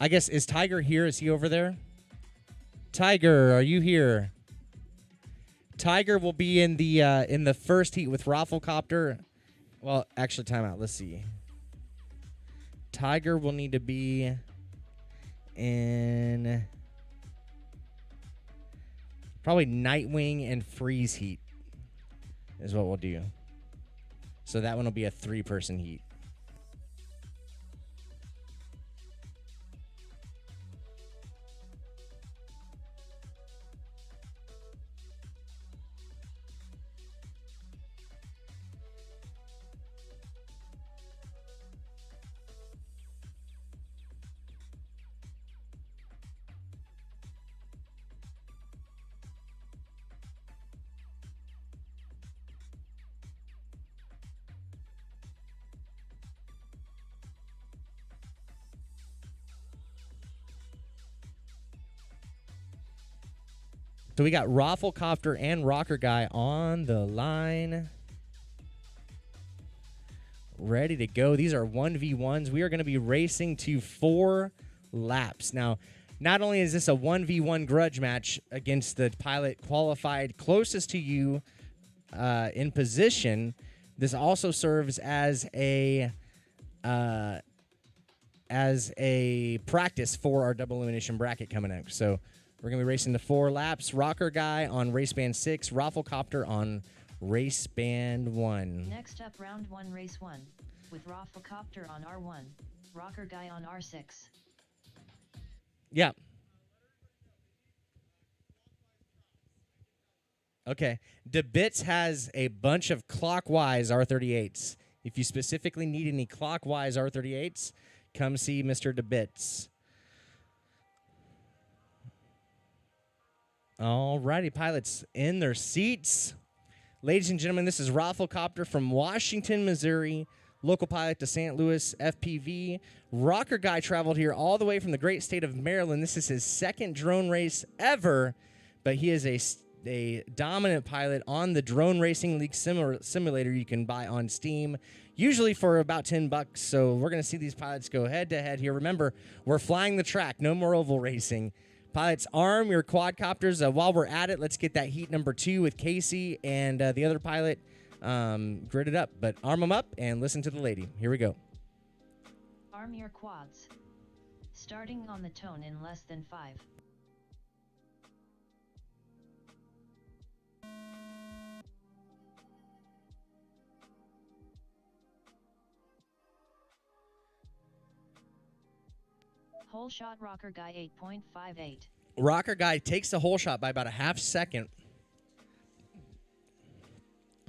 I guess, is Tiger here? Is he over there? Tiger, are you here? Tiger will be in the first heat with Rafflecopter. Well, actually, timeout. Let's see. Tiger will need to be in probably Nightwing and Freeze heat is what we'll do. So that one will be a 3-person heat. So we got Rafflecopter and Rocker Guy on the line. Ready to go. These are 1v1s. We are going to be racing to 4 laps. Now, not only is this a 1v1 grudge match against the pilot qualified closest to you in position, this also serves as a practice for our double elimination bracket coming up. So we're going to be racing to 4 laps. Rocker Guy on race band 6, Rafflecopter on race band 1. Next up, round 1, race 1, with Rafflecopter on R1, Rocker Guy on R6. Yeah. Okay. DeBits has a bunch of clockwise R38s. If you specifically need any clockwise R38s, come see Mr. DeBits. All righty, pilots in their seats. Ladies and gentlemen, this is Rafflecopter from Washington, Missouri. Local pilot to St. Louis, FPV. Rocker Guy traveled here all the way from the great state of Maryland. This is his 2nd drone race ever, but he is a dominant pilot on the Drone Racing League simulator you can buy on Steam, usually for about $10. So we're going to see these pilots go head-to-head here. Remember, we're flying the track. No more oval racing. Pilots, arm your quadcopters. While we're at it, let's get that heat number 2 with Casey and the other pilot gridded up. But arm them up and listen to the lady. Here we go. Arm your quads. Starting on the tone in less than 5. Whole shot Rocker Guy 8.58. Rocker Guy takes the whole shot by about a half second.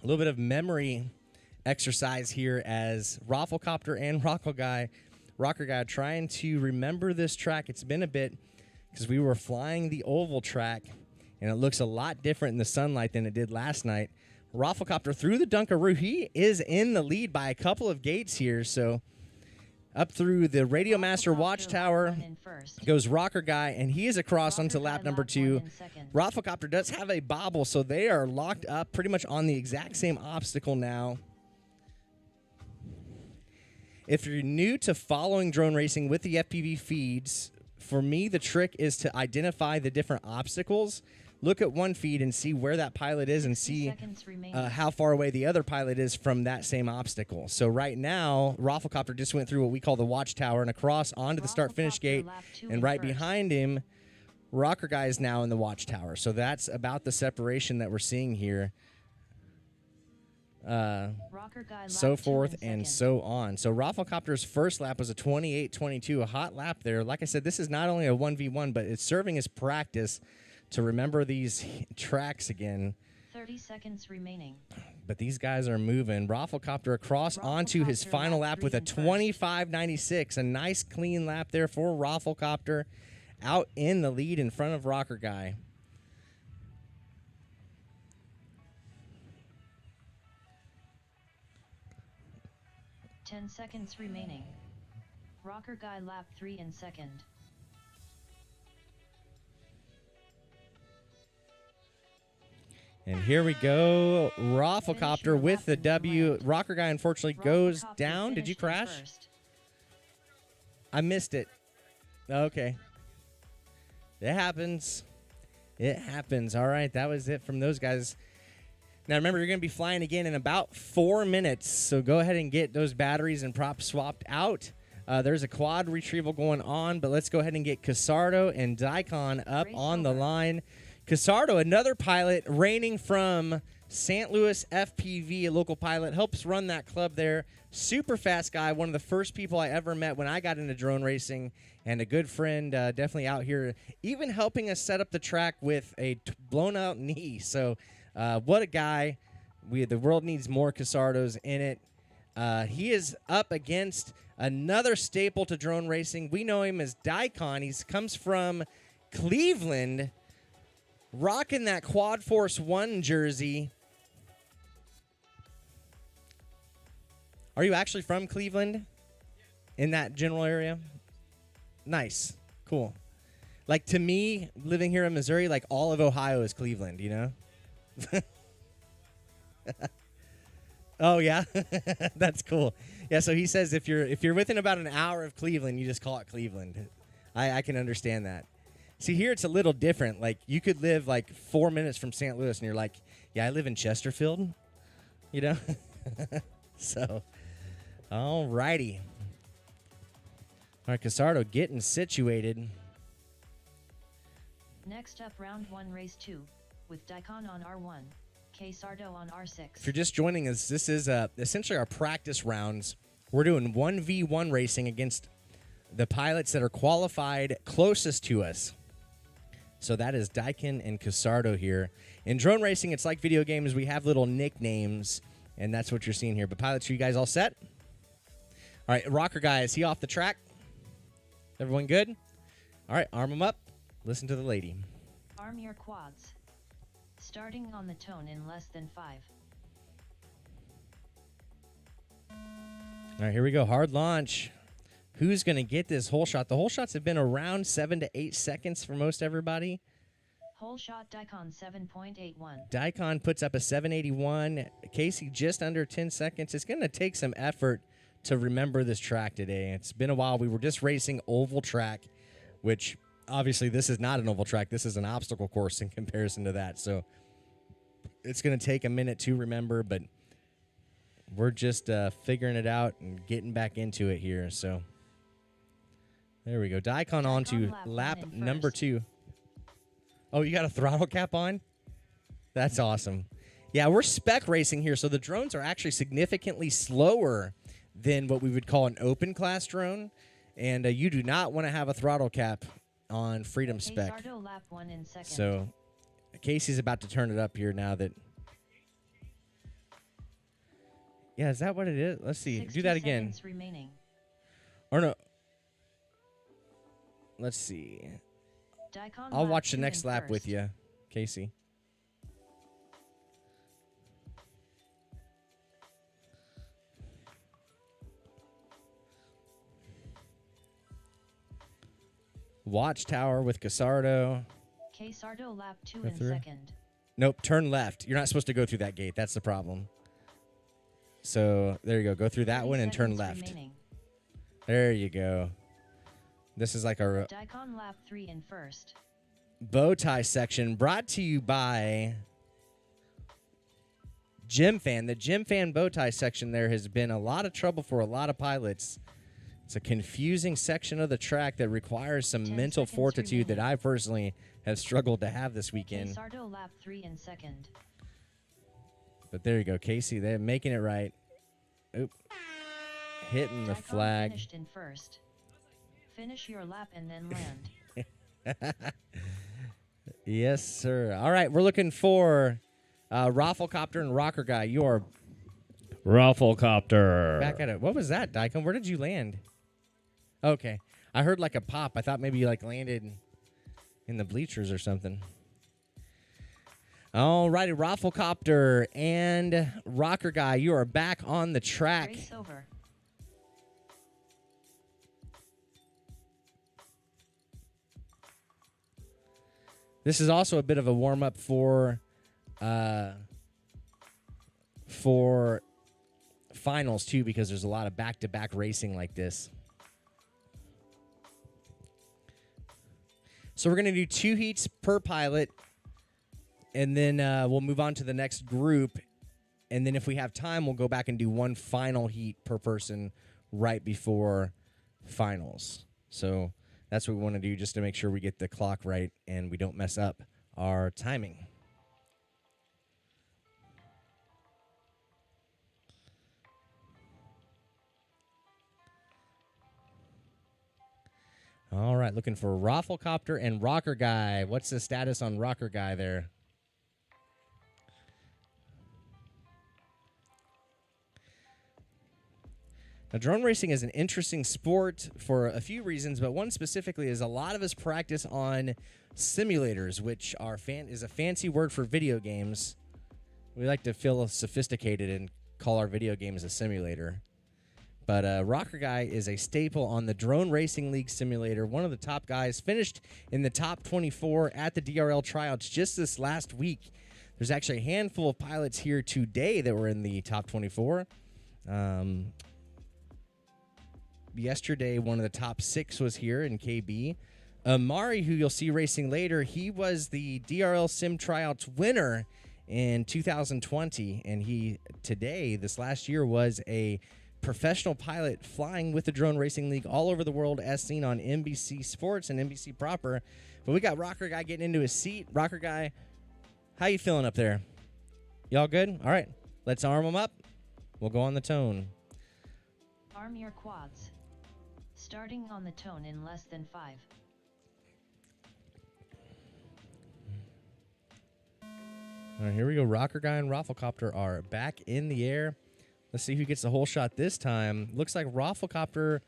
A little bit of memory exercise here as Rafflecopter and Rocker Guy trying to remember this track. It's been a bit because we were flying the oval track, and it looks a lot different in the sunlight than it did last night. Rafflecopter through the Dunkaroo. He is in the lead by a couple of gates here, so up through the Radio Master Watchtower goes Rocker Guy, and he is across onto lap number 2. Rafflecopter does have a bobble, so they are locked up pretty much on the exact same obstacle now. If you're new to following drone racing with the FPV feeds, for me, the trick is to identify the different obstacles. Look at one feed and see where that pilot is and see how far away the other pilot is from that same obstacle. So right now, Rafflecopter just went through what we call the watchtower and across onto the start-finish gate, and right behind him, Rocker Guy is now in the watchtower. So that's about the separation that we're seeing here. So forth and so on. So Rafflecopter's first lap was a 28.22, a hot lap there. Like I said, this is not only a 1v1, but it's serving as practice to remember these tracks again. 30 seconds remaining. But these guys are moving. Rafflecopter across onto his final lap with a 25.96. A nice clean lap there for Rafflecopter, out in the lead in front of Rocker Guy. Ten seconds remaining. Rocker Guy lap 3 in second. And here we go. Rafflecopter with the W. Rocker Guy unfortunately goes down. Did you crash? I missed it. Okay. It happens. It happens. All right, that was it from those guys. Now, remember, you're going to be flying again in about 4 minutes, so go ahead and get those batteries and props swapped out. There's a quad retrieval going on, but let's go ahead and get Casardo and Daikon up on the line. Casardo, another pilot, reigning from St. Louis FPV, a local pilot, helps run that club there. Super fast guy, one of the first people I ever met when I got into drone racing, and a good friend, definitely out here, even helping us set up the track with a blown-out knee. So what a guy. The world needs more Casardos in it. He is up against another staple to drone racing. We know him as Daikon. He comes from Cleveland, rocking that Quad Force 1 jersey. Are you actually from Cleveland? In that general area? Nice. Cool. Like, to me, living here in Missouri, like, all of Ohio is Cleveland, you know? Oh, yeah? That's cool. Yeah, so he says if you're within about an hour of Cleveland, you just call it Cleveland. I can understand that. See, here it's a little different. Like, you could live, like, 4 minutes from St. Louis, and you're like, yeah, I live in Chesterfield, you know? So, all righty. All right, Casardo getting situated. Next up, round 1, race 2, with Daikon on R1, Casardo on R6. If you're just joining us, this is essentially our practice rounds. We're doing 1v1 racing against the pilots that are qualified closest to us. So that is Daikon and Casardo here. In drone racing, it's like video games. We have little nicknames, and that's what you're seeing here. But pilots, are you guys all set? All right, rocker guy, is he off the track? Everyone good? All right, arm him up. Listen to the lady. Arm your quads. Starting on the tone in less than 5. All right, here we go. Hard launch. Who's going to get this hole shot? The hole shots have been around 7 to 8 seconds for most everybody. Hole shot Daikon 7.81. Daikon puts up a 781. Casey just under 10 seconds. It's going to take some effort to remember this track today. It's been a while. We were just racing oval track, which obviously this is not an oval track. This is an obstacle course in comparison to that. So it's going to take a minute to remember, but we're just figuring it out and getting back into it here. So there we go. Daikon on to lap number 2. Oh, you got a throttle cap on? That's awesome. Yeah, we're spec racing here, so the drones are actually significantly slower than what we would call an open class drone, and you do not want to have a throttle cap on Freedom Spec. Lap 1 in second. So Casey's about to turn it up here now that... Yeah, is that what it is? Let's see. Do that again. Remaining. Or no. Let's see. Daikon I'll watch the 2 next in lap first. with you, Casey. Watchtower with Casardo. Casardo lap 2 in second. Nope, turn left. You're not supposed to go through that gate. That's the problem. So there you go. Go through that one and turn left. Remaining. There you go. This is like our Daikon lap 3 in first. bow tie section brought to you by Gym Fan. The Gym Fan bow tie section there has been a lot of trouble for a lot of pilots. It's a confusing section of the track that requires some mental fortitude that I personally have struggled to have this weekend. Casardo lap 3 in second. But there you go, Casey. They're making it right. Oop. Hitting the Daikon flag. Finished in first. Finish your lap and then land. Yes, sir. All right, we're looking for Rafflecopter and Rocker Guy. You're Rafflecopter. back at it. What was that, Daikon? Where did you land? Okay. I heard like a pop. I thought maybe you like landed in the bleachers or something. All righty, Rafflecopter and Rocker Guy, you are back on the track. Race over. This is also a bit of a warm-up for finals, too, because there's a lot of back-to-back racing like this. So we're going to do 2 heats per pilot, and then we'll move on to the next group. And then if we have time, we'll go back and do 1 final heat per person right before finals. So that's what we want to do, just to make sure we get the clock right and we don't mess up our timing. All right, looking for Rafflecopter and Rocker Guy. What's the status on Rocker Guy there? Now, drone racing is an interesting sport for a few reasons, but one specifically is a lot of us practice on simulators, which is a fancy word for video games. We like to feel sophisticated and call our video games a simulator. But Rocker Guy is a staple on the Drone Racing League simulator. One of the top guys, finished in the top 24 at the DRL tryouts just this last week. There's actually a handful of pilots here today that were in the top 24. Yesterday, one of the top 6 was here in KB. Amari, who you'll see racing later, he was the DRL Sim Tryouts winner in 2020. And he, this last year, was a professional pilot flying with the Drone Racing League all over the world, as seen on NBC Sports and NBC Proper. But we got Rocker Guy getting into his seat. Rocker Guy, how you feeling up there? Y'all good? All right, let's arm them up. We'll go on the tone. Arm your quads. Starting on the tone in less than 5. All right, here we go. Rocker Guy and Rafflecopter are back in the air. Let's see who gets the whole shot this time. Looks like Rafflecopter.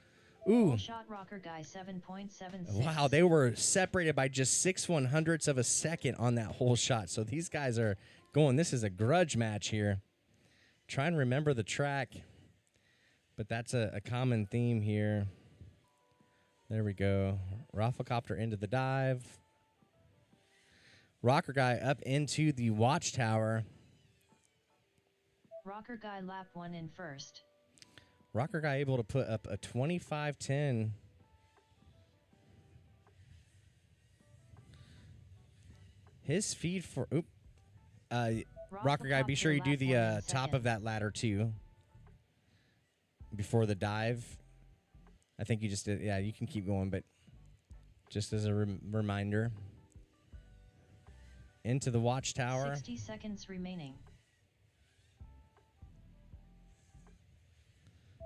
Ooh. Whole shot Rocker Guy 7.76. Wow, they were separated by just 6/100ths of a second on that whole shot. So these guys are going. This is a grudge match here. Try and remember the track, but that's a common theme here. There we go. Rafflecopter into the dive. Rocker Guy up into the watchtower. Rocker Guy lap 1 in first. Rocker Guy able to put up a 25:10. His feed for Rocker Guy, be sure you do the top of that ladder too before the dive. I think you just did. Yeah, you can keep going, but just as a reminder. Into the watchtower. 60 seconds remaining.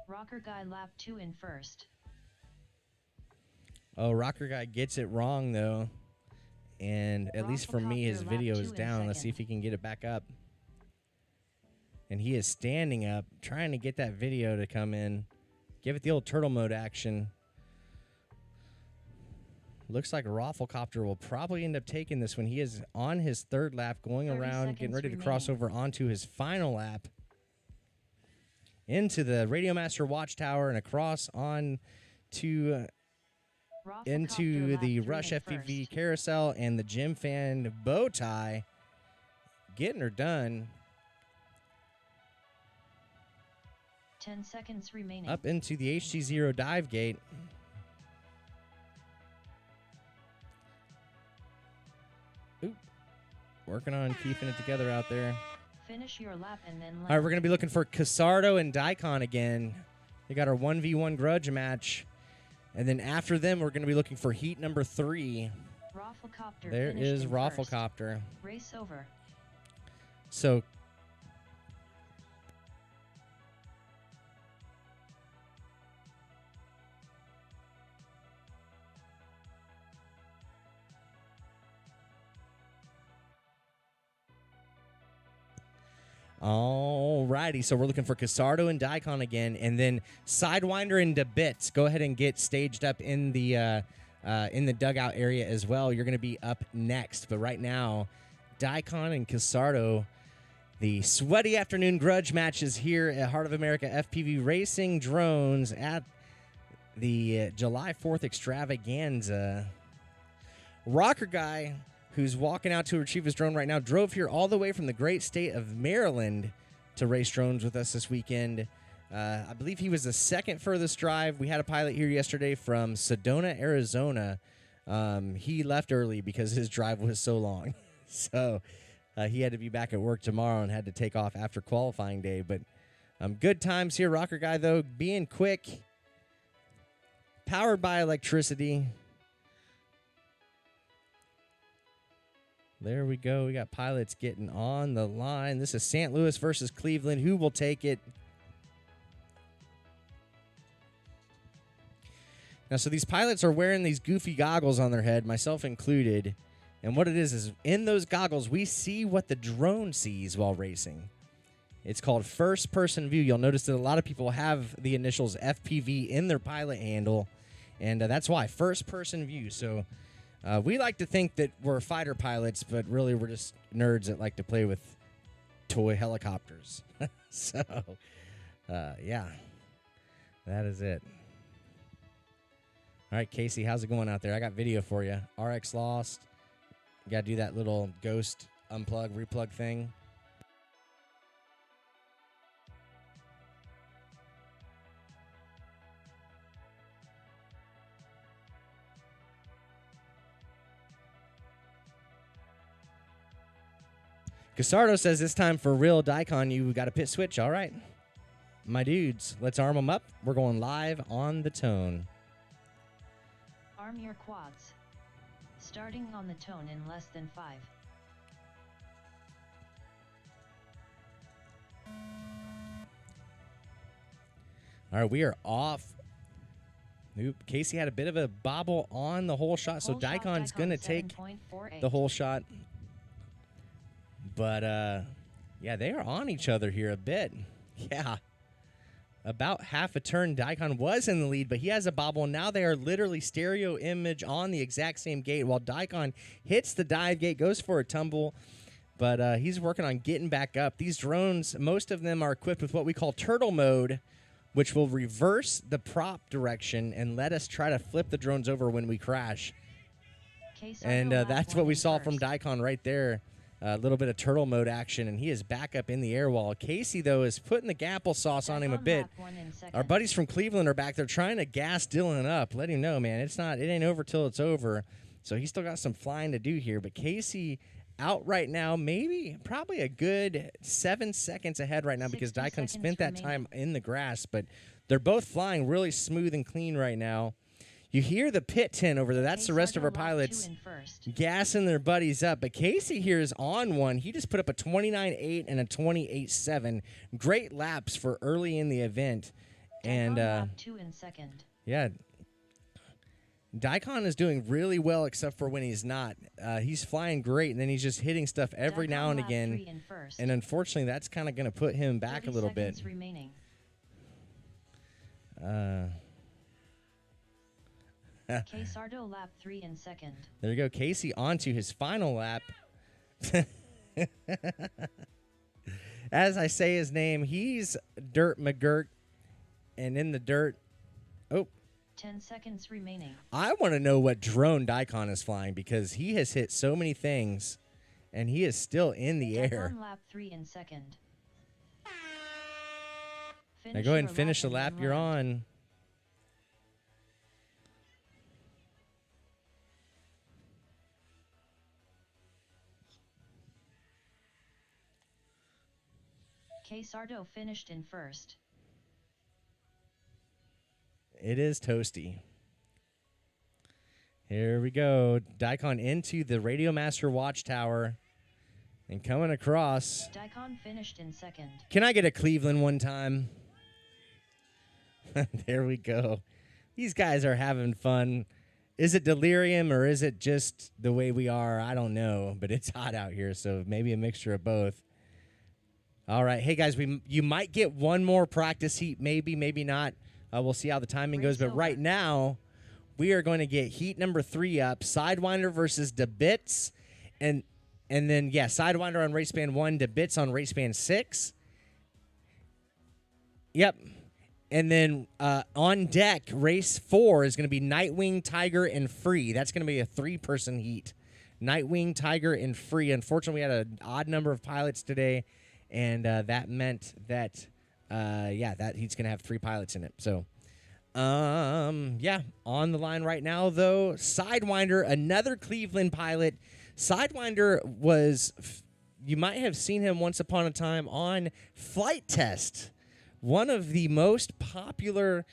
Rocker Guy lap 2 in first. Oh, Rocker Guy gets it wrong, though. And at least for me, his video is down. Let's see if he can get it back up. And he is standing up, trying to get that video to come in. Give it the old turtle mode action. Looks like Rafflecopter will probably end up taking this one. He is on his 3rd lap, going around, getting ready to cross over onto his final lap. Into the Radio Master Watchtower and across on to into the Rush FPV carousel and the Gym Fan bow tie. Getting her done. 10 seconds remaining. Up into the HT0 dive gate. Oop. Working on keeping it together out there. Finish your lap and then All right, we're going to be looking for Casardo and Daikon again. They got our 1v1 grudge match. And then after them, we're going to be looking for heat number 3. Rafflecopter. There is Rafflecopter. Race over. So alrighty, so we're looking for Casardo and Daikon again, and then Sidewinder and DeBits. Go ahead and get staged up in the dugout area as well. You're going to be up next, but right now, Daikon and Casardo, the sweaty afternoon grudge matches here at Heart of America FPV Racing Drones at the July 4th extravaganza. Rocker Guy, who's walking out to retrieve his drone right now, drove here all the way from the great state of Maryland to race drones with us this weekend. I believe he was the 2nd furthest drive. We had a pilot here yesterday from Sedona, Arizona. He left early because his drive was so long. So he had to be back at work tomorrow and had to take off after qualifying day. But good times here. Rocker Guy, though, being quick, powered by electricity. There we go. We got pilots getting on the line. This is St. Louis versus Cleveland. Who will take it? Now, so these pilots are wearing these goofy goggles on their head, myself included. And what it is in those goggles, we see what the drone sees while racing. It's called first-person view. You'll notice that a lot of people have the initials FPV in their pilot handle, and that's why, first-person view. So we like to think that we're fighter pilots, but really we're just nerds that like to play with toy helicopters. So, yeah, that is it. All right, Casey, how's it going out there? I got video for you. RX lost. You got to do that little ghost unplug, replug thing. Gasardo says it's time for real Daikon. You got a pit switch. All right. My dudes, let's arm them up. We're going live on the tone. Arm your quads. Starting on the tone in less than 5. All right, we are off. Oop, Casey had a bit of a bobble on the whole shot, so Daikon's going to take the whole shot. But, yeah, they are on each other here a bit. Yeah. About half a turn, Daikon was in the lead, but he has a bobble. And now they are literally stereo image on the exact same gate while Daikon hits the dive gate, goes for a tumble. But he's working on getting back up. These drones, most of them are equipped with what we call turtle mode, which will reverse the prop direction and let us try to flip the drones over when we crash. And that's what we saw from Daikon right there. A little bit of turtle mode action, and he is back up in the air wall. Casey, though, is putting the applesauce on him a bit. Our buddies from Cleveland are back there trying to gas Dylan up. Let him know, man, it ain't over till it's over. So he's still got some flying to do here. But Casey out right now, probably a good 7 seconds ahead right now because Daikon spent that time in the grass. But they're both flying really smooth and clean right now. You hear the pit tent over there. That's the rest of our pilots gassing their buddies up. But Casey here is on one. He just put up a 29.8 and a 28.7. Great laps for early in the event. And, yeah, Daikon is doing really well except for when he's not. He's flying great, and then he's just hitting stuff every now and again. And unfortunately, that's kind of going to put him back a little bit. Casardo lap 3 in second. There you go. Casey on to his final lap. As I say his name, he's Dirt McGirt. And in the dirt, 10 seconds remaining. I want to know what drone Daikon is flying because he has hit so many things, and he is still in the air. Lap 3 in second. Now go ahead and finish the lap you're on. Casardo finished in first. It is toasty. Here we go. Daikon into the Radio Master Watchtower and coming across. Daikon finished in second. Can I get a Cleveland one time? There we go. These guys are having fun. Is it delirium or is it just the way we are? I don't know, but it's hot out here, so maybe a mixture of both. All right. Hey, guys, you might get one more practice heat, maybe not. We'll see how the timing goes. But right now, we are going to get heat number 3 up. Sidewinder versus DeBits. And then, yeah, Sidewinder on race band 1, DeBits on race band 6. Yep. And then on deck, race 4 is going to be Nightwing, Tiger, and Free. That's going to be a 3-person heat. Nightwing, Tiger, and Free. Unfortunately, we had an odd number of pilots today. And that meant that, that he's going to have 3 pilots in it. So Yeah, on the line right now, though, Sidewinder, another Cleveland pilot. Sidewinder was, you might have seen him once upon a time on Flight Test, one of the most popular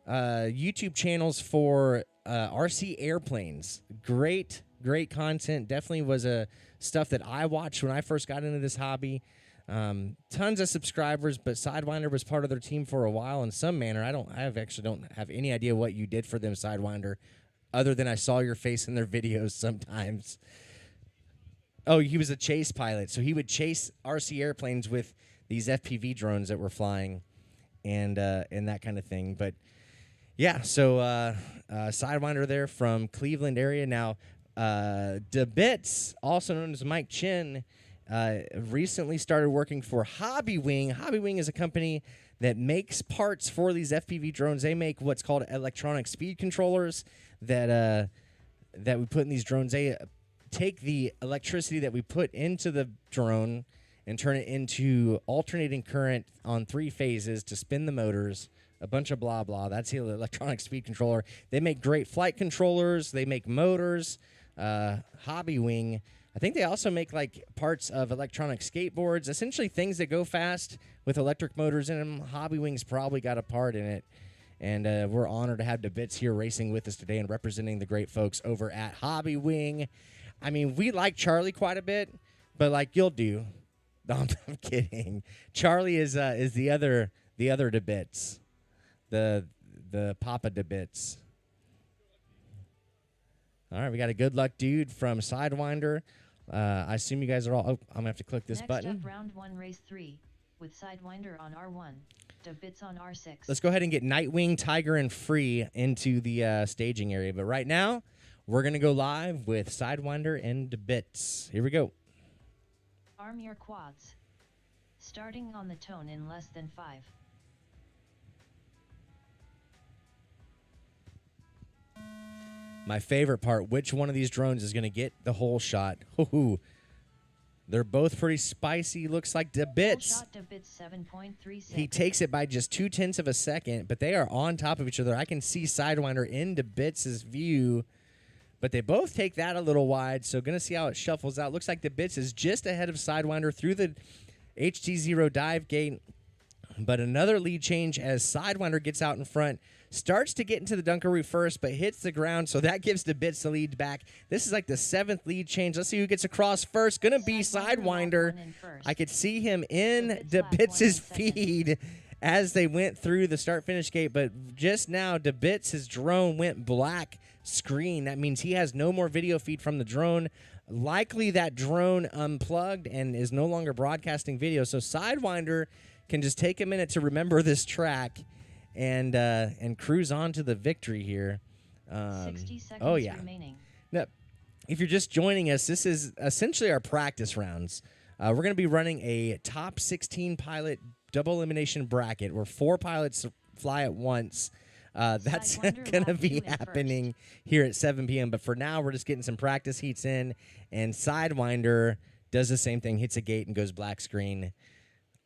YouTube channels for RC airplanes. Great content. Definitely was stuff that I watched when I first got into this hobby. Tons of subscribers, but Sidewinder was part of their team for a while in some manner. I actually don't have any idea what you did for them, Sidewinder, other than I saw your face in their videos sometimes. Oh, he was a chase pilot, so he would chase RC airplanes with these FPV drones that were flying, and that kind of thing. But yeah, so Sidewinder there from Cleveland area. Now, DeBits, also known as Mike Chin, recently started working for Hobby Wing. Hobby Wing is a company that makes parts for these FPV drones. They make what's called electronic speed controllers that we put in these drones. They take the electricity that we put into the drone and turn it into alternating current on 3 phases to spin the motors. A bunch of blah, blah. That's the electronic speed controller. They make great flight controllers. They make motors. Hobby Wing, I think they also make like parts of electronic skateboards, essentially things that go fast with electric motors in them. Hobby Wing's probably got a part in it. And we're honored to have DeBits here racing with us today and representing the great folks over at Hobby Wing. I mean, we like Charlie quite a bit, but like you'll do. No, I'm kidding. Charlie is the other DeBits. The Papa DeBits. All right, we got a good luck dude from Sidewinder. I assume you guys are all. Oh, I'm gonna have to click this button. Next up, round 1, race 3, with Sidewinder on R1, DeBits on R6. Let's go ahead and get Nightwing, Tiger, and Free into the staging area. But right now, we're gonna go live with Sidewinder and DeBits. Here we go. Arm your quads. Starting on the tone in less than 5. My favorite part, which one of these drones is going to get the whole shot? Ooh, they're both pretty spicy. Looks like DeBits. He takes it by just 0.2 of a second, but they are on top of each other. I can see Sidewinder in DeBits' view, but they both take that a little wide, so going to see how it shuffles out. Looks like DeBits is just ahead of Sidewinder through the HT0 dive gate, but another lead change as Sidewinder gets out in front. Starts to get into the Dunkaroo first, but hits the ground, so that gives DeBits the lead back. This is like the 7th lead change. Let's see who gets across first. Gonna be Sidewinder. I could see him in DeBits' feed as they went through the start-finish gate, but just now, DeBits' drone went black screen. That means he has no more video feed from the drone. Likely that drone unplugged and is no longer broadcasting video, so Sidewinder can just take a minute to remember this track and cruise on to the victory here. 60 seconds remaining. Now, if you're just joining us, this is essentially our practice rounds. We're going to be running a top 16 pilot double elimination bracket where 4 pilots fly at once. That's going to be happening here at 7 p.m. But for now, we're just getting some practice heats in, and Sidewinder does the same thing, hits a gate and goes black screen.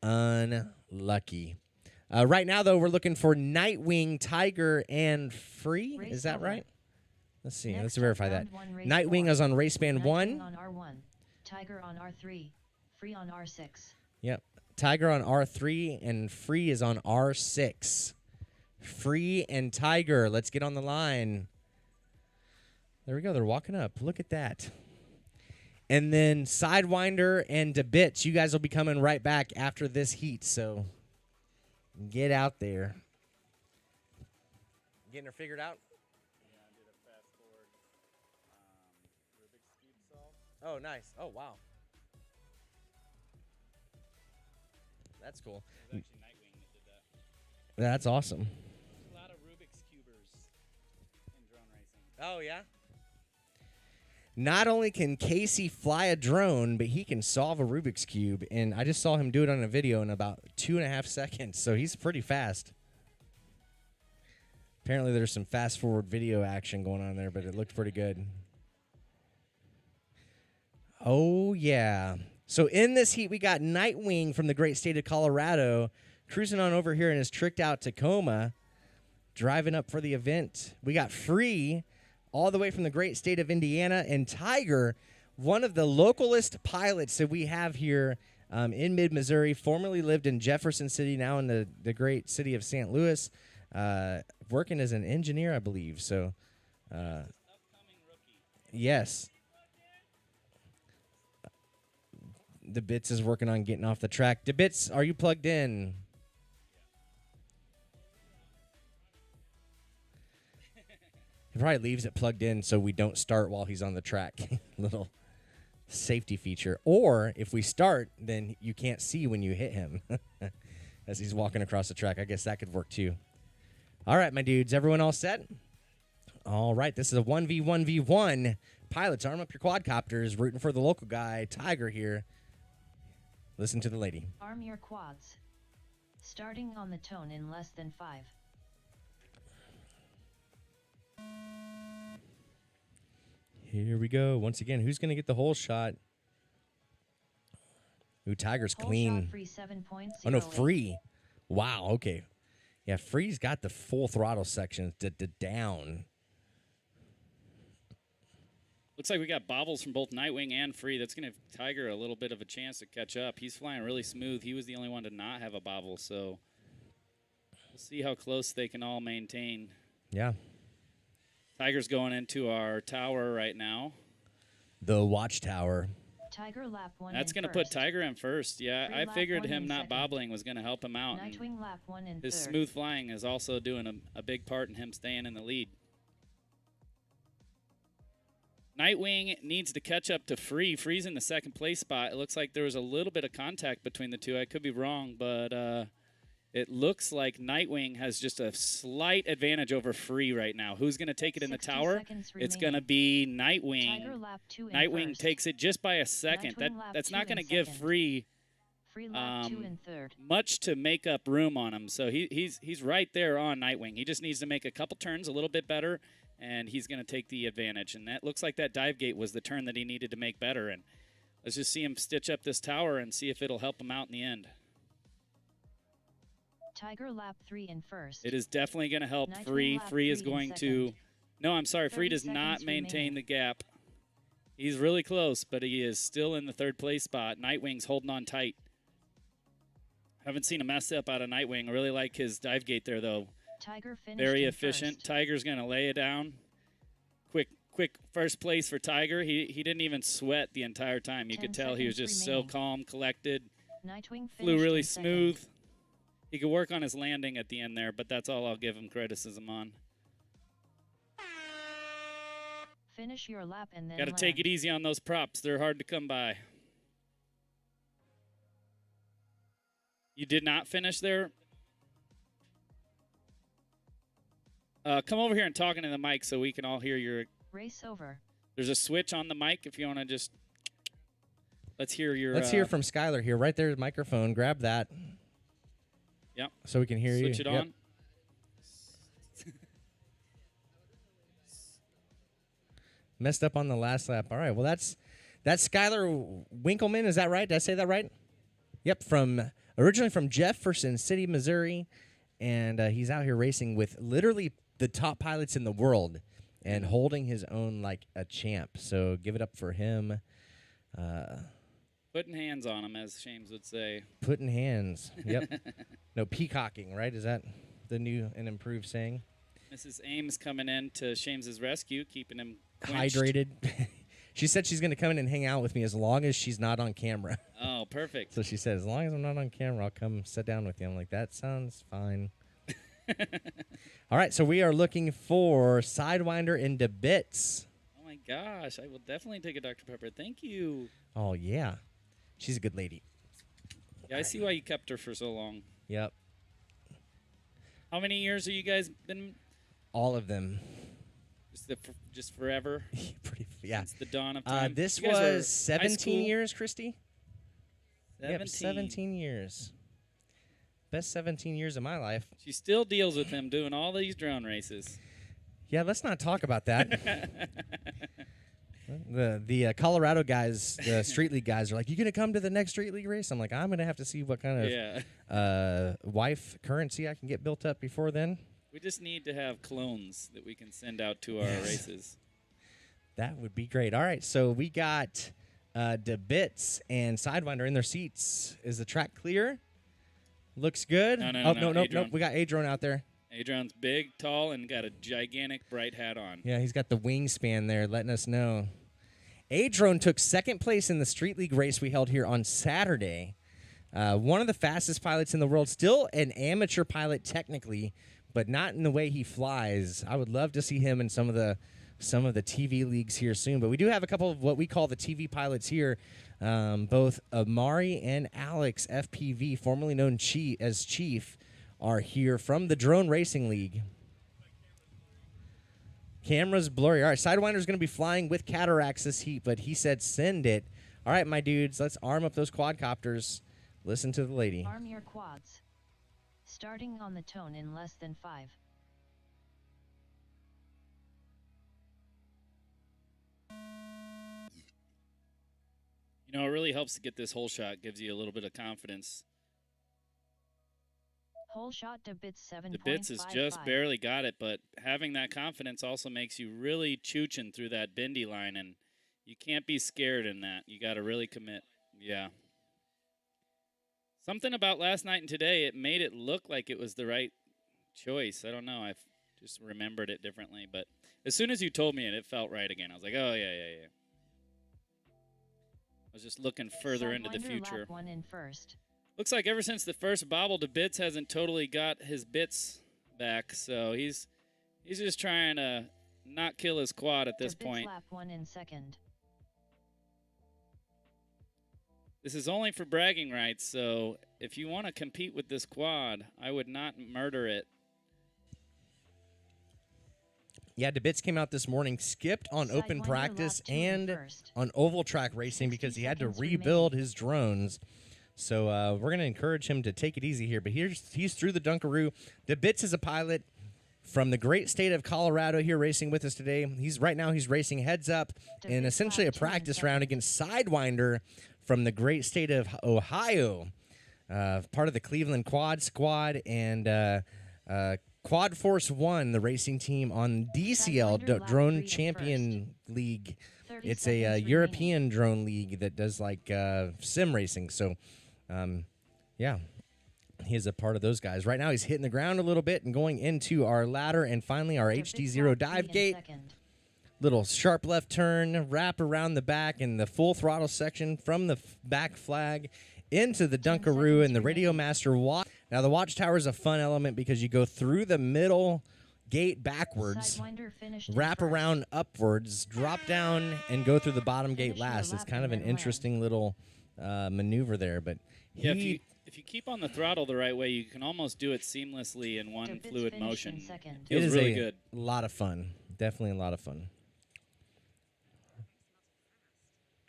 Unlucky. Right now, though, we're looking for Nightwing, Tiger, and Free. Is that right? Let's see. Let's verify that. Nightwing is on race band 1. On R1, Tiger on R3, Free on R6. Yep. Tiger on R3, and Free is on R6. Free and Tiger. Let's get on the line. There we go. They're walking up. Look at that. And then Sidewinder and DeBits, you guys will be coming right back after this heat, so get out there. Getting her figured out? Yeah, I did a fast forward Rubik's Cube solve. Oh, nice. Oh, wow. That's cool. It was actually Nightwing that did that. That's awesome. There's a lot of Rubik's Cubers in drone racing. Oh, yeah? Not only can Casey fly a drone, but he can solve a Rubik's Cube. And I just saw him do it on a video in about 2.5 seconds, so he's pretty fast. Apparently there's some fast-forward video action going on there, but it looked pretty good. Oh, yeah. So in this heat, we got Nightwing from the great state of Colorado cruising on over here in his tricked-out Tacoma. driving up for the event. We got Free all the way from the great state of Indiana, and Tiger, one of the localist pilots that we have here in mid-Missouri, formerly lived in Jefferson City, now in the great city of St. Louis, working as an engineer, I believe. So, yes. The Bits is working on getting off the track. The Bits, are you plugged in? He probably leaves it plugged in so we don't start while he's on the track. Little safety feature. Or if we start, then you can't see when you hit him as he's walking across the track. I guess that could work too. All right, my dudes. Everyone all set? All right. This is a 1v1v1. Pilots, arm up your quadcopters. Rooting for the local guy, Tiger here. Listen to the lady. Arm your quads. Starting on the tone in less than 5. Here we go. Once again, who's going to get the whole shot? Ooh, Tiger's Whole clean. shot free 7.08. Oh, no, Free. Wow, okay. Yeah, Free's got the full throttle section down. Looks like we got bobbles from both Nightwing and Free. That's going to give Tiger a little bit of a chance to catch up. He's flying really smooth. He was the only one to not have a bobble, so we'll see how close they can all maintain. Yeah. Tiger's going into our tower right now. The watchtower. Tiger lap 1 That's going to put Tiger in first. Yeah, Free I lap figured 1 him in not second. bobbling was going to help him out. and Nightwing lap 1 in his third. smooth flying is also doing a big part in him staying in the lead. Nightwing needs to catch up to Free. Free's in the second place spot. It looks like there was a little bit of contact between the two. I could be wrong, but it looks like Nightwing has just a slight advantage over Free right now. Who's going to take it in the 60 tower? seconds It's going to remaining. be Tiger Nightwing. lap 2 in Nightwing first. takes it just by a second. Nightwing lap That's 2 not going to in give second. Free Free lap 2 in third. much to make up room on him. So he's right there on Nightwing. He just needs to make a couple turns a little bit better, and he's going to take the advantage. And that looks like that dive gate was the turn that he needed to make better. And let's just see him stitch up this tower and see if it'll help him out in the end. Tiger lap 3 in first. It is definitely going to help Nightwing Free. lap Free is 3 in going to... second. No, I'm sorry. Free 30 does not seconds maintain remaining. the gap. He's really close, but he is still in the third place spot. Nightwing's holding on tight. Haven't seen a mess up out of Nightwing. I really like his dive gate there, though. Tiger finished Very in efficient. first. Tiger's going to lay it down. Quick first place for Tiger. He didn't even sweat the entire time. You 10 could tell he was seconds just remaining. so calm, collected. Nightwing Flew finished really in second. smooth. He could work on his landing at the end there, but that's all I'll give him criticism on. Finish your lap and then Got to take land. it easy on those props. They're hard to come by. You did not finish there? Come over here and talk into the mic so we can all hear your... Race over. There's a switch on the mic if you want to just... Let's hear your... Let's hear from Skylar here. Right there's the microphone. Grab that. Yep. So we can hear you. Switch it Yep. on. Messed up on the last lap. All right. Well, that's Skylar Winkleman. Is that right? Did I say that right? Yep. Originally from Jefferson City, Missouri, and he's out here racing with literally the top pilots in the world and holding his own like a champ. So give it up for him. Putting hands on him, as Shames would say. Putting hands. Yep. No, peacocking, right? Is that the new and improved saying? Mrs. Ames coming in to Shames's rescue, keeping him quenched. Hydrated. She said she's going to come in and hang out with me as long as she's not on camera. Oh, perfect. So she said, as long as I'm not on camera, I'll come sit down with you. I'm like, that sounds fine. All right, so we are looking for Sidewinder into bits. Oh, my gosh. I will definitely take a Dr. Pepper. Thank you. Oh, yeah. She's a good lady. Yeah, I see why you kept her for so long. Yep. How many years have you guys been All of them. just forever? Yeah. Since the dawn of time? This You guys were was high 17 school? years, Christy. 17. Yep, 17 years. Best 17 years of my life. She still deals with him doing all these drone races. Yeah, let's not talk about that. The Colorado guys, the Street League guys, are like, you going to come to the next Street League race? I'm like, I'm going to have to see what kind of Yeah. wife currency I can get built up before then. We just need to have clones that we can send out to our races. That would be great. All right, so we got DeBits and Sidewinder in their seats. Is the track clear? Looks good. No. We got Adron out there. Adron's big, tall, and got a gigantic bright hat on. Yeah, he's got the wingspan there, letting us know. Adron took second place in the Street League race we held here on Saturday. One of the fastest pilots in the world. Still an amateur pilot technically, but not in the way he flies. I would love to see him in some of the TV leagues here soon. But we do have a couple of what we call the TV pilots here. Both Amari and Alex FPV, formerly known as Chief, are here from the Drone Racing League. Camera's blurry. All right, Sidewinder's going to be flying with cataracts this heat, but he said send it. All right, my dudes, let's arm up those quadcopters. Listen to the lady. Arm your quads. Starting on the tone in less than 5. You know, it really helps to get this whole shot. Gives you a little bit of confidence. Whole shot to bits 7.55. The bits has just barely got it, but having that confidence also makes you really chooching through that bendy line, and you can't be scared in that. You got to really commit. Yeah. Something about last night and today, it made it look like it was the right choice. I don't know. I've just remembered it differently, but as soon as you told me it felt right again. I was like, oh, yeah. I was just looking further into the future. Lap 1 in first. Looks like ever since the first bobble, the bits hasn't totally got his bits back, so he's just trying to not kill his quad at this point. Lap 1 in second. This is only for bragging rights, so if you want to compete with this quad, I would not murder it. Yeah, DeBits came out this morning, skipped on open practice and on oval track racing because he had to rebuild his drones. So we're going to encourage him to take it easy here. But he's through the Dunkaroo. DeBits is a pilot from the great state of Colorado here racing with us today. Right now he's racing heads up in essentially a practice round against Sidewinder from the great state of Ohio, part of the Cleveland Quad Squad and Quad Force One, the racing team on DCL Drone Champion League. It's a European drone league that does like sim racing. So, yeah, he's a part of those guys. Right now he's hitting the ground a little bit and going into our ladder and finally our HD0 dive gate. Little sharp left turn, wrap around the back and the full throttle section from the back flag into the Dunkaroo and the Radio Master watch. Now the watchtower is a fun element because you go through the middle gate backwards, wrap around upwards, drop down, and go through the bottom gate last. It's kind of an interesting little maneuver there. But yeah, if you keep on the throttle the right way, you can almost do it seamlessly in one fluid motion. It is really good. A lot of fun. Definitely a lot of fun.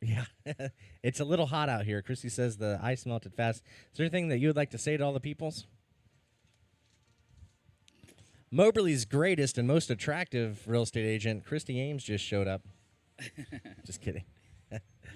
Yeah, it's a little hot out here. Christy says the ice melted fast. Is there anything that you would like to say to all the peoples? Moberly's greatest and most attractive real estate agent, Christy Ames, just showed up. Just kidding.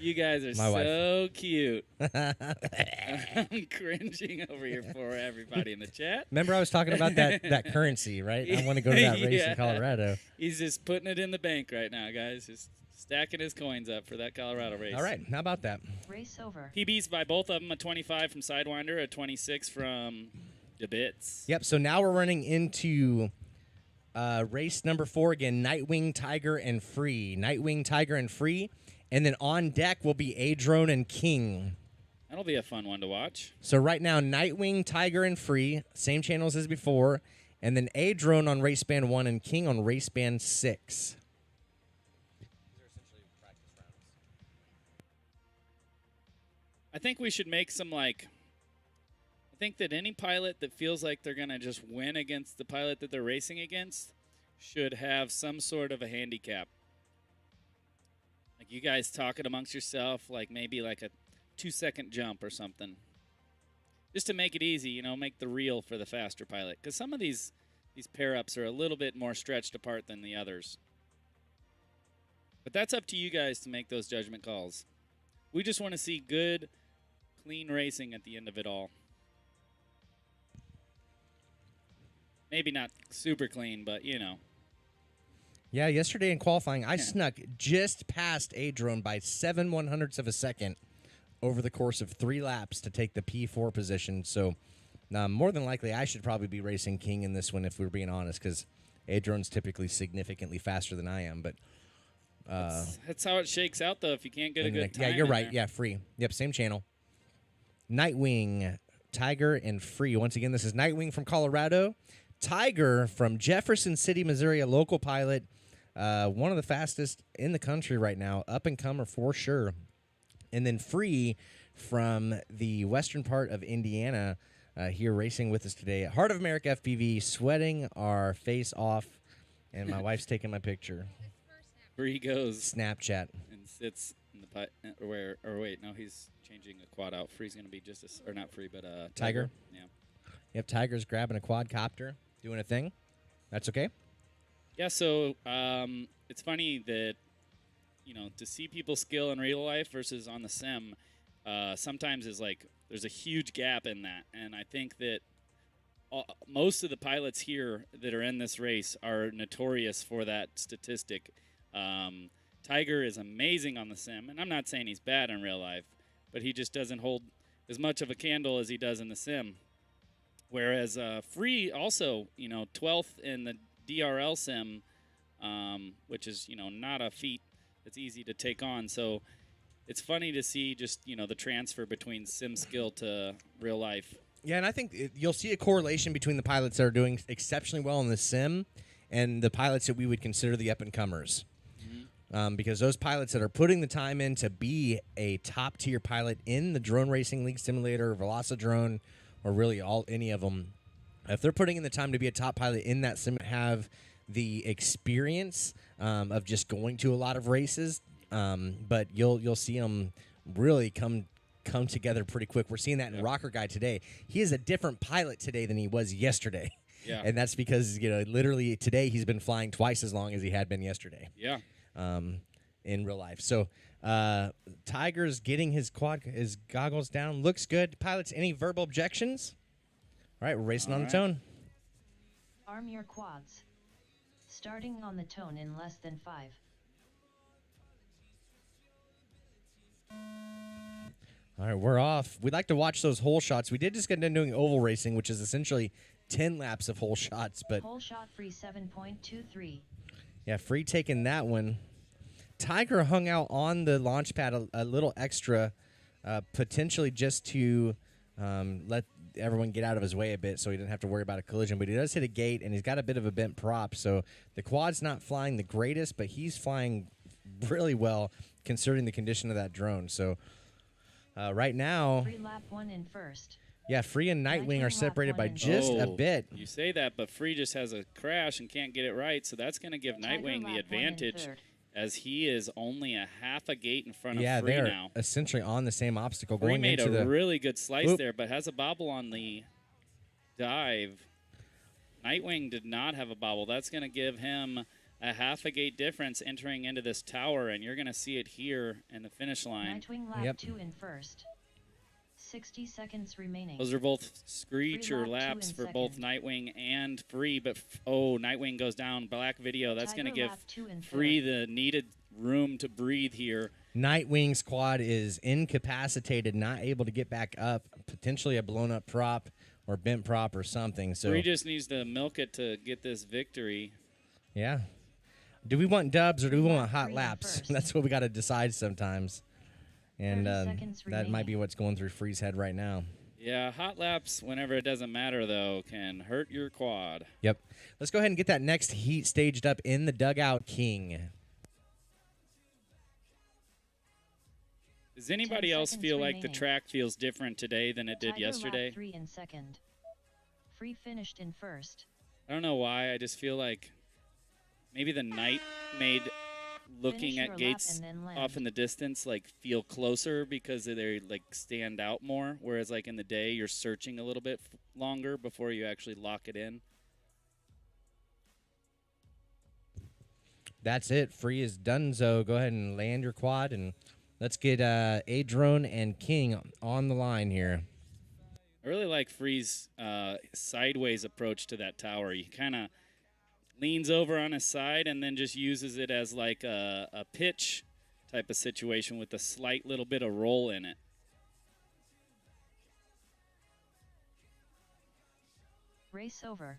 You guys are My so cute. I'm cringing over here for everybody in the chat. Remember I was talking about that currency, right? I want to go to that race in Colorado. He's just putting it in the bank right now, guys. Just stacking his coins up for that Colorado race. All right, how about that? Race over. PBs by both of them, a 25 from Sidewinder, a 26 from DeBits. Yep, so now we're running into race number 4 again, Nightwing, Tiger, and Free. Nightwing, Tiger, and Free. And then on deck will be Adrone and King. That'll be a fun one to watch. So right now, Nightwing, Tiger, and Free, same channels as before. And then Adrone on race band 1 and King on race band 6. I think we should make some, I think that any pilot that feels like they're going to just win against the pilot that they're racing against should have some sort of a handicap. Like you guys talk it amongst yourself, maybe like a 2-second jump or something. Just to make it easy, make the real for the faster pilot. Because some of these pair-ups are a little bit more stretched apart than the others. But that's up to you guys to make those judgment calls. We just want to see good, clean racing at the end of it all. Maybe not super clean, but you know. Yeah, yesterday in qualifying, I snuck just past a drone by 7/100ths of a second over the course of 3 laps to take the P4 position. So more than likely, I should probably be racing King in this one if we're being honest, because a drone's typically significantly faster than I am. But That's how it shakes out, though. If you can't get a good time. yeah, you're in right. there. Yeah, Free. Yep, same channel. Nightwing, Tiger, and Free. Once again, this is Nightwing from Colorado. Tiger from Jefferson City, Missouri, a local pilot. One of the fastest in the country right now, up and comer for sure. And then Free from the western part of Indiana, here racing with us today at Heart of America FPV, sweating our face off. And my wife's taking my picture. Free goes Snapchat. and sits in the or wait, no, he's changing a quad out. Free's going to be just or not Free, but Tiger? Yeah. Yep, Tiger's grabbing a quadcopter, doing a thing. That's okay. Yeah, so it's funny that, to see people's skill in real life versus on the sim sometimes is like there's a huge gap in that. And I think that most of the pilots here that are in this race are notorious for that statistic. Tiger is amazing on the sim, and I'm not saying he's bad in real life, but he just doesn't hold as much of a candle as he does in the sim. Whereas Free also, 12th in the DRL sim, which is, not a feat that's easy to take on. So it's funny to see just, the transfer between sim skill to real life. Yeah, and I think you'll see a correlation between the pilots that are doing exceptionally well in the sim and the pilots that we would consider the up-and-comers. Because those pilots that are putting the time in to be a top-tier pilot in the Drone Racing League Simulator, Velocidrone, or really any of them, if they're putting in the time to be a top pilot in that sim, have the experience of just going to a lot of races, but you'll see them really come together pretty quick. We're seeing that in Rocker Guy today. He is a different pilot today than he was yesterday. Yeah. And that's because, literally today he's been flying twice as long as he had been yesterday. Yeah. In real life. So Tiger's getting his goggles down. Looks good. Pilots, any verbal objections? All right, we're racing on the tone. Arm your quads. Starting on the tone in less than 5. All right, we're off. We'd like to watch those hole shots. We did just get done doing oval racing, which is essentially 10 laps of hole shots. But Hole shot Free 7.23. yeah, Free taking that one. Tiger hung out on the launch pad a little extra, potentially just to let everyone get out of his way a bit so he didn't have to worry about a collision. But he does hit a gate, and he's got a bit of a bent prop. So the quad's not flying the greatest, but he's flying really well considering the condition of that drone. So right now, Free lap 1 in first. yeah, Free and Nightwing are separated by just a bit. You say that, but Free just has a crash and can't get it right, so that's going to give Tiger Nightwing the lap 1 in advantage third. as he is only a half a gate in front Yeah, of Free they're now. essentially on the same obstacle Free going made into a the really good slice Oop. there, but has a bobble on the dive. Nightwing did not have a bobble. That's going to give him a half a gate difference entering into this tower, and you're going to see it here in the finish line. Nightwing lap Yep. 2 in first. 60 seconds remaining. Those are both screecher Free lap 2 laps in for both second. Nightwing and Free, but Nightwing goes down. Black video. That's going to Tiger give lap 2 in Free third. the needed room to breathe here. Nightwing's quad is incapacitated, not able to get back up, potentially a blown up prop or bent prop or something. So Free just needs to milk it to get this victory. yeah. Do we want dubs or do we want hot Free laps? first. That's what we got to decide sometimes. And 30 seconds that might be remaining. what's going through Free's head right now. Yeah, hot laps, whenever it doesn't matter, though, can hurt your quad. Yep. Let's go ahead and get that next heat staged up in the dugout, King. Does anybody 10 else seconds feel like the remaining. track feels different today than it did Tiger yesterday? lap 3 in second. Free finished in first. I don't know why. I just feel like maybe the night made looking Finish your at lap gates and then land. off in the distance like feel closer because they like stand out more, whereas like in the day you're searching a little bit longer before you actually lock it in. That's it. Free is donezo. Go ahead and land your quad, and let's get A Drone and King on the line here. I really like Free's sideways approach to that tower. He kind of leans over on his side and then just uses it as like a pitch type of situation with a slight little bit of roll in it. Race over.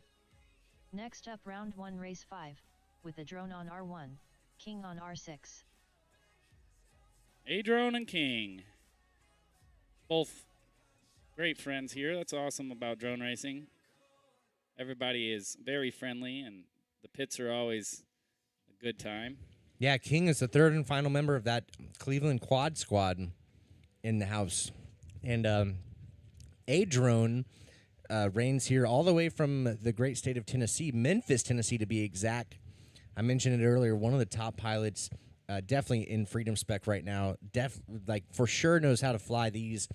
Next up, round 1, race 5, with the drone on R1, King on R6. A-Drone and King. Both great friends here. That's awesome about drone racing. Everybody is very friendly, and the pits are always a good time. Yeah, King is the third and final member of that Cleveland Quad Squad in the house. And A-Drone reigns here all the way from the great state of Tennessee, Memphis, Tennessee to be exact. I mentioned it earlier, one of the top pilots, definitely in Freedom Spec right now, for sure knows how to fly these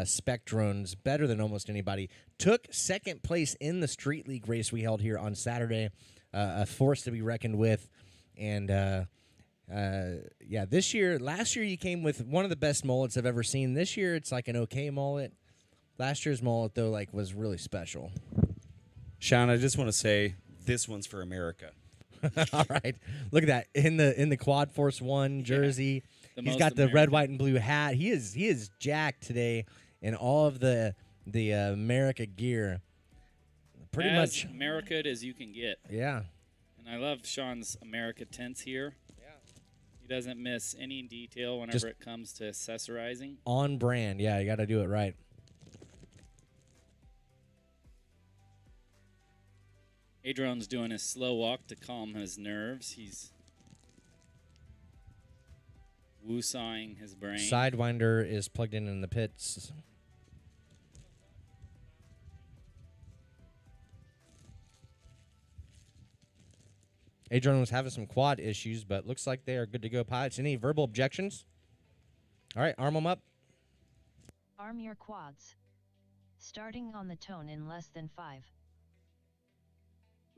Spec drones better than almost anybody. Took second place in the Street League race we held here on Saturday, a force to be reckoned with. And yeah, last year you came with one of the best mullets I've ever seen. This year it's like an okay mullet. Last year's mullet, though, was really special. Sean, I just want to say this one's for America. All right, look at that in the Quad Force 1 jersey. Yeah, he's got the red, white, and blue hat. He is jacked today in all of the America gear. Pretty as much America as you can get. Yeah. And I love Sean's America tints here. Yeah. He doesn't miss any detail whenever it comes to accessorizing. On brand. Yeah, you got to do it right. A-Drone's doing a slow walk to calm his nerves. He's woo-sawing his brain. Sidewinder is plugged in the pits. A-Drone was having some quad issues, but looks like they are good to go. Pilots, any verbal objections? All right, arm them up. Arm your quads. Starting on the tone in less than 5.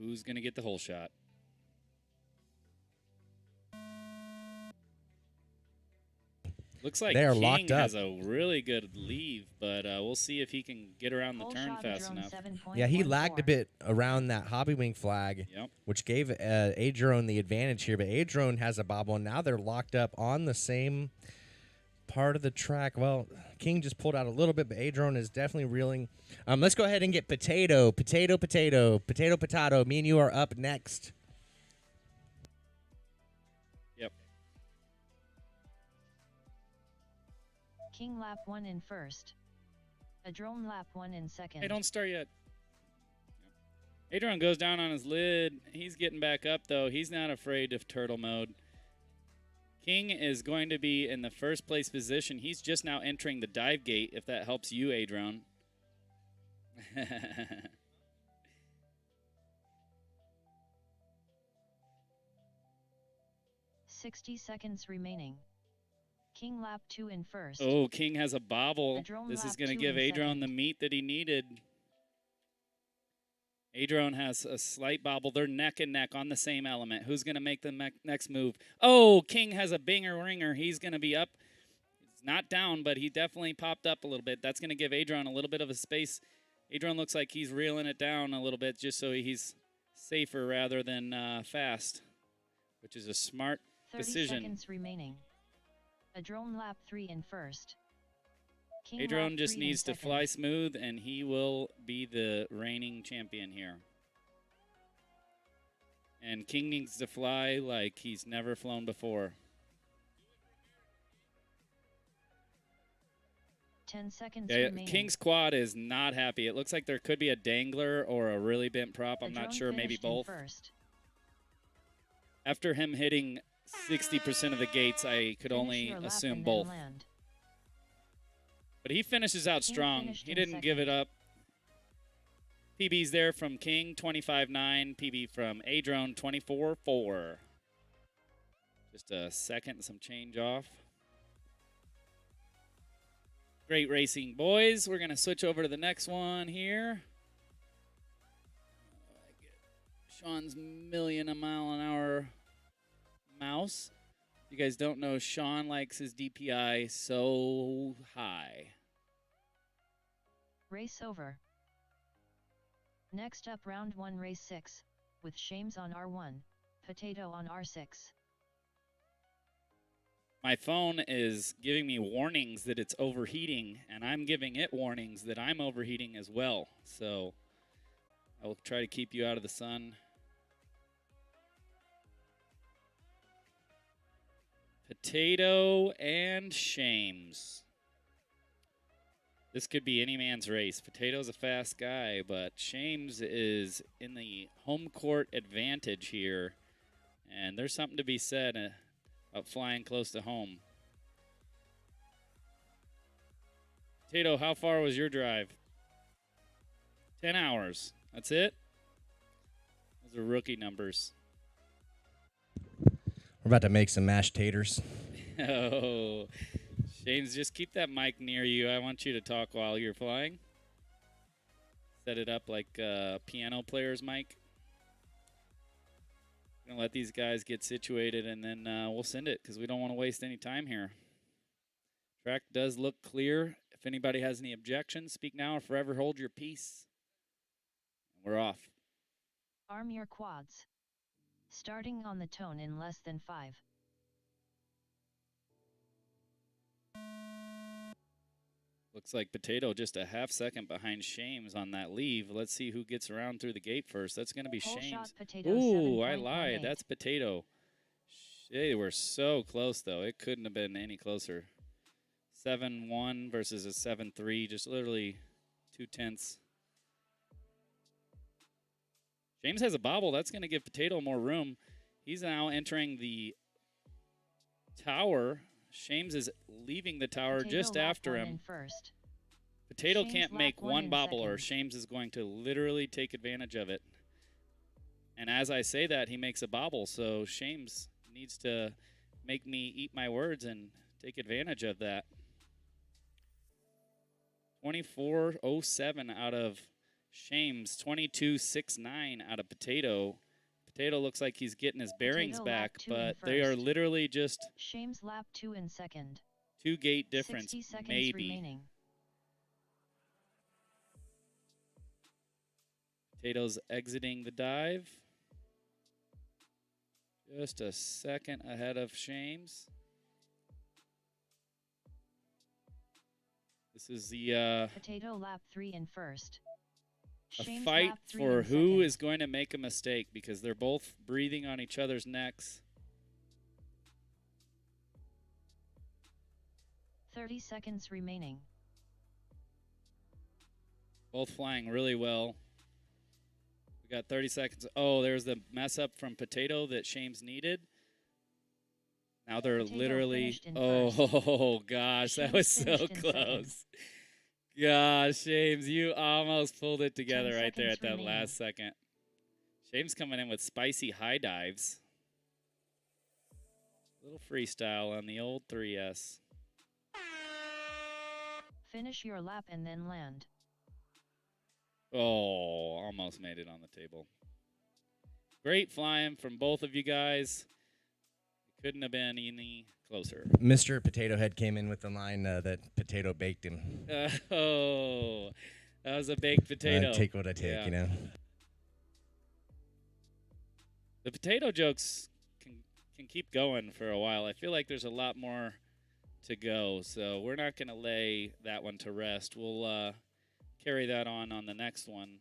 Who's going to get the whole shot? Looks like they are King locked up. Has a really good leave, but we'll see if he can get around the turn fast enough. Yeah, he lagged a bit around that Hobbywing flag, which gave A-Drone the advantage here. But A-Drone has a bobble, and now they're locked up on the same part of the track. Well, King just pulled out a little bit, but A-Drone is definitely reeling. Let's go ahead and get Potato. Me and you are up next. Yep. King lap 1 in first. A drone lap 1 in second. Hey, don't start yet. A-Drone goes down on his lid. He's getting back up, though. He's not afraid of turtle mode. King is going to be in the first place position. He's just now entering the dive gate, if that helps you, A-Drone. 60 seconds remaining. King lap 2 in first. Oh, King has a bobble. A-Drone This is lap going to 2 give in A-Drone second. the meat that he needed. A-Drone has a slight bobble. They're neck and neck on the same element. Who's going to make the next move? Oh, King has a binger ringer. He's going to be up. He's not down, but he definitely popped up a little bit. That's going to give A-Drone a little bit of a space. A-Drone looks like he's reeling it down a little bit just so he's safer rather than fast, which is a smart 30 decision. seconds remaining. A drone lap 3 in first. King A-Drone lap just 3 in needs to second. fly smooth, and he will be the reigning champion here. And King needs to fly like he's never flown before. 10 seconds Yeah, remaining. King's quad is not happy. It looks like there could be a dangler or a really bent prop. A I'm not drone sure, maybe finished in both. First. After him hitting 60% of the gates, I could Finish only your lap assume and then both. land. But he finishes out King strong. finished He in didn't give it second. up. PB's there from King, 25-9. PB from A-Drone, 24-4. Just a second, some change off. Great racing, boys. We're going to switch over to the next one here. Sean's million-a-mile-an-hour mouse. You guys don't know, Sean likes his DPI so high. Race over. Next up round 1 race 6, with Shames on R1, Potato on R6. My phone is giving me warnings that it's overheating, and I'm giving it warnings that I'm overheating as well. So I will try to keep you out of the sun. Potato and Shames. This could be any man's race. Potato's a fast guy, but Shames is in the home court advantage here. And there's something to be said about flying close to home. Potato, how far was your drive? 10 hours. That's it? Those are rookie numbers. We're about to make some mashed taters. Oh, Shames, just keep that mic near you. I want you to talk while you're flying. Set it up like a piano player's mic. Gonna let these guys get situated, and then we'll send it because we don't want to waste any time here. Track does look clear. If anybody has any objections, speak now or forever hold your peace. We're off. Arm your quads. Starting on the tone in less than 5. Looks like Potato just a half second behind Shames on that leave. Let's see who gets around through the gate first. That's going to be Pole Shames. shot Potato Ooh, I 7.18. lied. That's Potato. They were so close, though. It couldn't have been any closer. 7-1 versus a 7-3. Just literally 2/10. Shames has a bobble. That's going to give Potato more room. He's now entering the tower. Shames is leaving the tower Potato just lap after 1 him. in first. Potato Shames can't lap make 1 one in bobble or second. Shames is going to literally take advantage of it. And as I say that, he makes a bobble. So Shames needs to make me eat my words and take advantage of that. 24.07 out of Shames, 22.69 out of Potato. Potato looks like he's getting his bearings Potato lap back, 2 in but they are first. literally just Shames lap 2 in second. 2 gate difference, 60 seconds maybe. remaining. Potato's exiting the dive. Just a second ahead of Shames. This is the Potato lap 3 in first. a Shames fight lap 3 for in who second. is going to make a mistake because they're both breathing on each other's necks. 30 seconds remaining. Both flying really well. We got 30 seconds. Oh, there's the mess up from Potato that Shames needed. Now they're Potato literally. finished in Oh, gosh, that Shames was so finished in second. close. Gosh, Shames, you almost pulled it together 10 right there at seconds that remaining. last second. Shames coming in with spicy high dives. Little freestyle on the old 3S. Finish your lap and then land. Oh, almost made it on the table. Great flying from both of you guys. Couldn't have been any closer. Mr. Potato Head came in with the line that Potato baked him. Oh, that was a baked potato. Take what I take, Yeah. you know. The potato jokes can keep going for a while. I feel like there's a lot more to go, so we're not going to lay that one to rest. We'll carry that on the next one.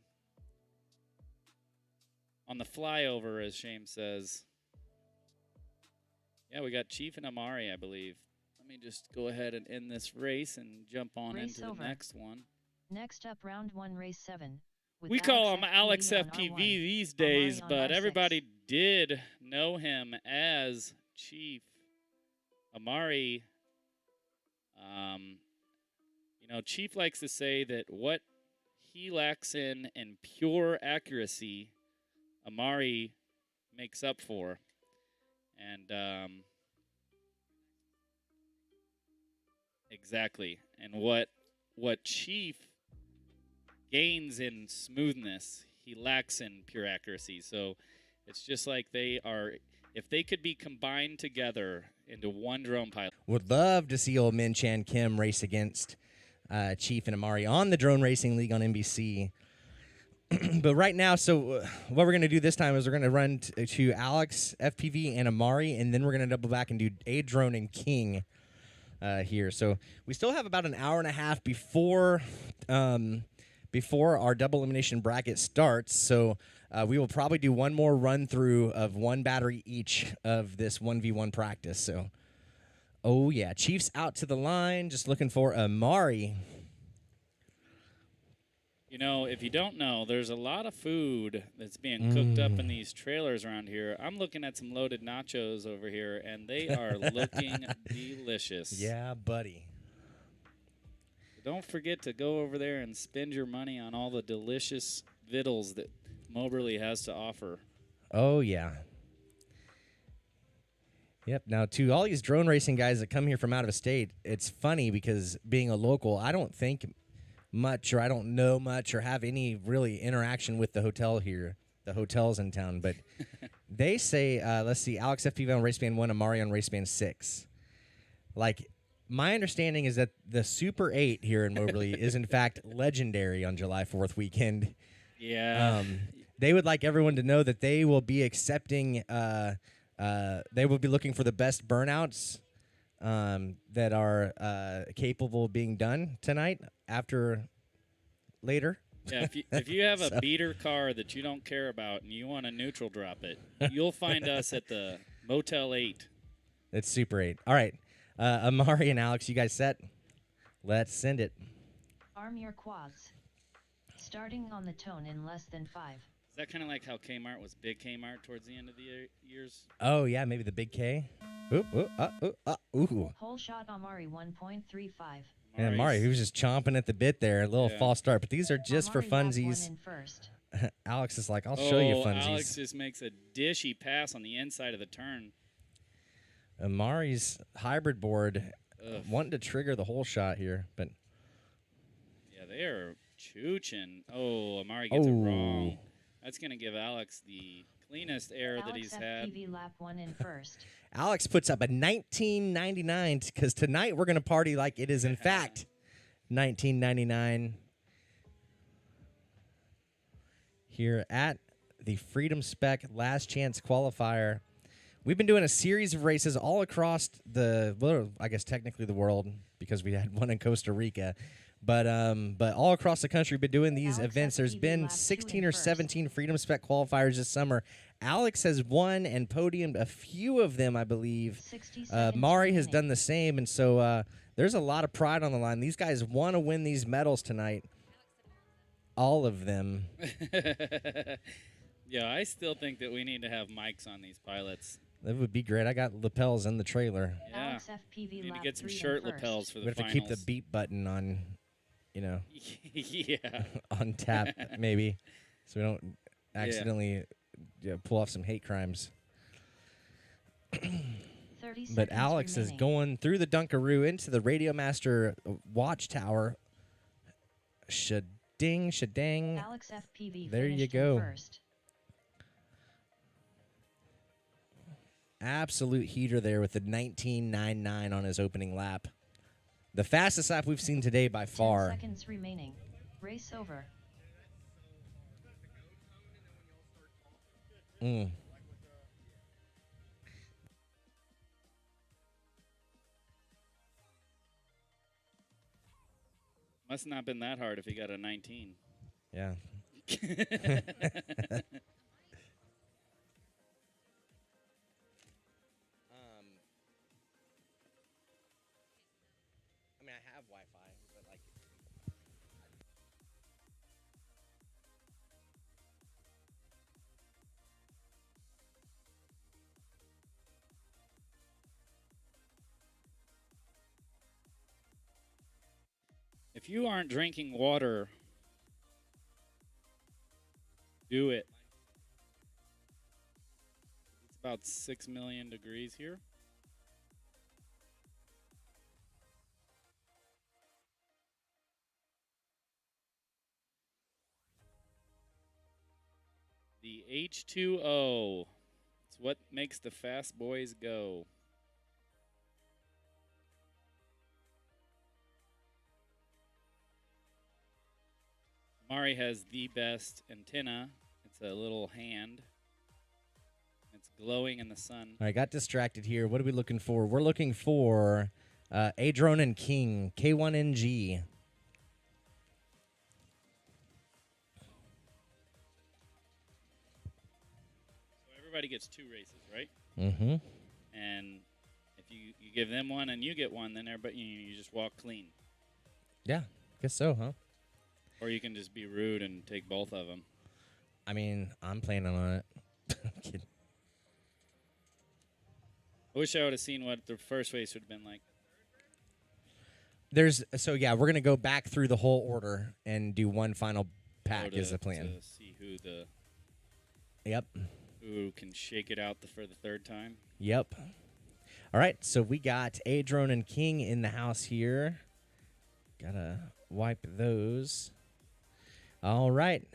On the flyover, as Shane says. Yeah, we got Chief and Amari, I believe. Let me just go ahead and end this race and jump on Race into over. the next one. Next up round 1 race 7. With We call him Alex Alex FPV on FPV R1, these Amari days, on but R6. everybody did know him as Chief. Amari, Chief likes to say that what he lacks in pure accuracy, Amari makes up for. And exactly. And what Chief gains in smoothness, he lacks in pure accuracy. So it's just like they are, if they could be combined together into one drone pilot. Would love to see old Min Chan Kim race against Chief and Amari on the Drone Racing League on NBC. But right now, so what we're going to do this time is we're going to run to Alex, FPV, and Amari, and then we're going to double back and do A Drone and King here. So we still have about an hour and a half before our double elimination bracket starts. So we will probably do one more run through of one battery each of this 1v1 practice. So, oh yeah, Chief's out to the line, just looking for Amari. You know, if you don't know, there's a lot of food that's being cooked up in these trailers around here. I'm looking at some loaded nachos over here, and they are looking delicious. Yeah, buddy. Don't forget to go over there and spend your money on all the delicious vittles that Moberly has to offer. Oh, yeah. Yep. Now, to all these drone racing guys that come here from out of state, it's funny because being a local, I don't think much, or I don't know much, or have any really interaction with the hotel here, the hotels in town. But they say, let's see, Alex FPV on race band 1, Amari on race band 6. Like, my understanding is that the Super 8 here in Moberly is, in fact, legendary on July 4th weekend. Yeah. They would like everyone to know that they will be accepting, they will be looking for the best burnouts that are capable of being done tonight later. Yeah, if you have a beater car that you don't care about and you want to neutral drop it, you'll find us at the Motel 8. It's Super 8. All right. Amari and Alex, you guys set? Let's send it. Arm your quads. Starting on the tone in less than 5. Is that kind of like how Kmart was big Kmart towards the end of the years? Oh, yeah, maybe the big K. Ooh. Whole shot Amari 1.35. And Amari, he was just chomping at the bit there. A little false start. But these are just Amari for funsies. in first. Alex is like, I'll show you funsies. Alex just makes a dishy pass on the inside of the turn. Amari's hybrid board wanting to trigger the whole shot here. But yeah, they are chooching. Oh, Amari gets it wrong. That's going to give Alex the cleanest air that he's had. FPV lap 1 in first. Alex puts up a 1999 because tonight we're going to party like it is, in fact, 1999 here at the Freedom Spec Last Chance Qualifier. We've been doing a series of races all across well, I guess technically the world because we had one in Costa Rica. But all across the country, we've been doing these events. There's been 16 or 17 Freedom Spec qualifiers this summer. Alex has won and podiumed a few of them, I believe. Mari has done the same, and so there's a lot of pride on the line. These guys want to win these medals tonight. All of them. Yeah, I still think that we need to have mics on these pilots. That would be great. I got lapels in the trailer. Yeah. Alex FPV We need to lap get some 3 in shirt first. lapels for the We have to finals. keep the beep button on, Yeah. on tap, maybe, so we don't accidentally pull off some hate crimes. 30 But seconds Alex is remaining. going through the Dunkaroo into the Radio Master watchtower. Shading, shadang. Alex FPV There you finished in go. first. Absolute heater there with the 19.99 on his opening lap. The fastest lap we've seen today by 10 far. seconds remaining. Race over. Must not have been that hard if he got a 19. Yeah. I mean, I have Wi-Fi, but like. If you aren't drinking water, do it. It's about 6 million degrees here. The H2O. It's what makes the fast boys go. Mari has the best antenna. It's a little hand. It's glowing in the sun. All right, got distracted here. What are we looking for? We're looking for Adron and King, K1NG. So everybody gets 2 races, right? Mm-hmm. And if you give them one and you get one, then everybody you just walk clean. Yeah, guess so, huh? Or you can just be rude and take both of them. I mean, I'm planning on it. I'm kidding. I wish I would have seen what the first race would have been like. Yeah, we're gonna go back through the whole order and do one final pack is the plan. To see Yep. who can shake it out for the 3rd time. Yep. All right, so we got Adron and King in the house here. Gotta wipe those. All right.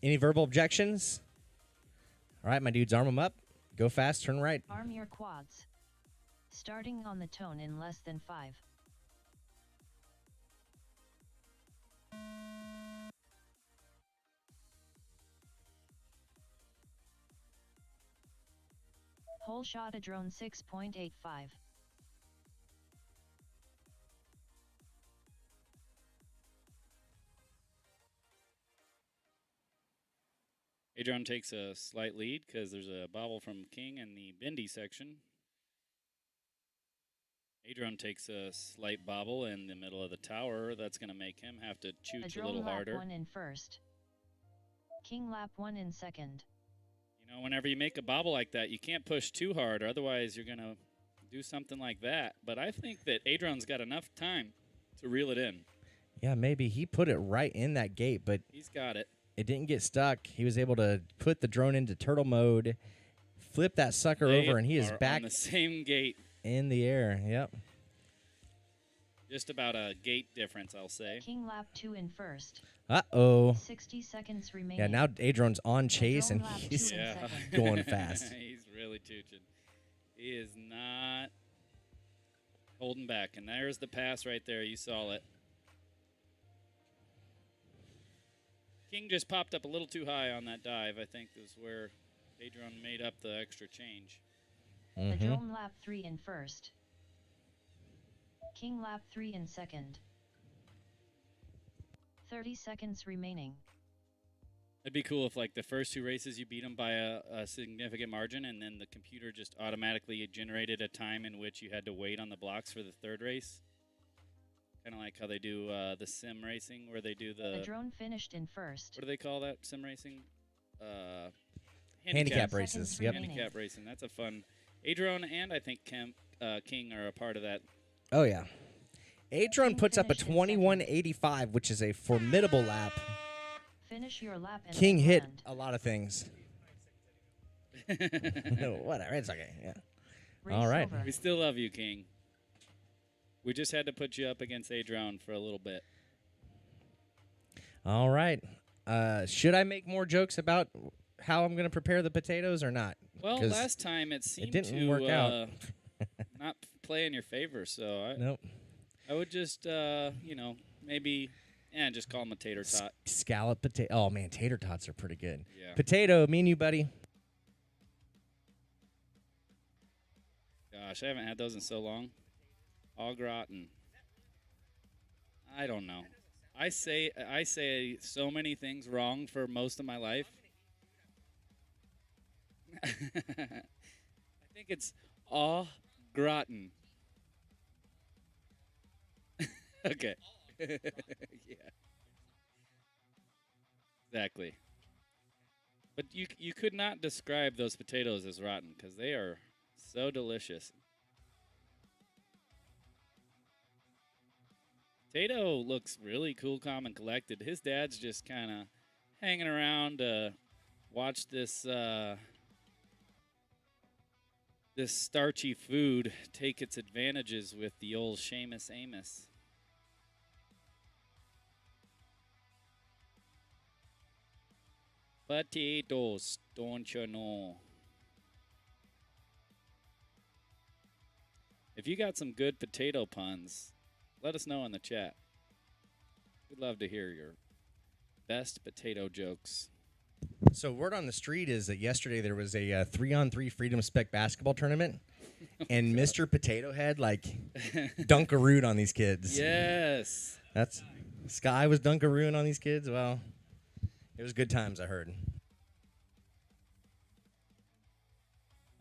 Any verbal objections? All right, my dudes, arm them up. Go fast, turn right. Arm your quads. Starting on the tone in less than 5. Whole shot a drone 6.85. Adron takes a slight lead because there's a bobble from King in the bendy section. Adron takes a slight bobble in the middle of the tower. That's going to make him have to chooch a little harder. Lap 1 in first. King lap 1 in second. You know, whenever you make a bobble like that, you can't push too hard. Otherwise, you're going to do something like that. But I think that Adron's got enough time to reel it in. Yeah, maybe he put it right in that gate, but He's got it. it didn't get stuck. He was able to put the drone into turtle mode, flip that sucker over, and he is back on the same gate. in the air. Yep. Just about a gate difference, I'll say. King lap 2 in first. Uh-oh. 60 seconds remaining. Yeah, now Adron's on chase, and Adron lap he's 2 in second. going fast. He's really chooching. He is not holding back. And there's the pass right there. You saw it. King just popped up a little too high on that dive. I think was where Adron made up the extra change. The drone lap 3 in first. King lap 3 in second. 30 seconds remaining. It'd be cool if, like, the first 2 races you beat him by a significant margin, and then the computer just automatically generated a time in which you had to wait on the blocks for the 3rd race. Kind of like how they do the sim racing, where they do The drone finished in first. What do they call that sim racing? Handicap races. Yep. Handicap racing. That's a fun. Adron and I think King are a part of that. Oh, yeah. Adron King puts up a finished in second. 21.85, which is a formidable lap. Finish your lap and King then hit land. a lot of things. No, whatever. It's okay. Yeah. Race All right. over. We still love you, King. We just had to put you up against Adron for a little bit. All right. Should I make more jokes about how I'm going to prepare the potatoes or not? Well, 'Cause last time it seemed didn't to work out. not play in your favor, so Nope. I would just, maybe, just call him a tater tot. Scallop potato. Oh, man, tater tots are pretty good. Yeah. Potato, me and you, buddy. Gosh, I haven't had those in so long. Au gratin. I don't know. I say so many things wrong for most of my life. I think it's au gratin. Okay. Yeah. Exactly. But you could not describe those potatoes as rotten because they are so delicious. Tato looks really cool, calm, and collected. His dad's just kind of hanging around to watch this this starchy food take its advantages with the old Seamus Amos. Potatoes, don't you know? If you got some good potato puns, let us know in the chat. We'd love to hear best potato jokes. So word on the street is that yesterday there was a 3-on-3 Freedom Spec basketball tournament, and Mr. Potato Head dunkarooed on these kids. Yes. That's Sky was dunkarooing on these kids. Well, it was good times, I heard.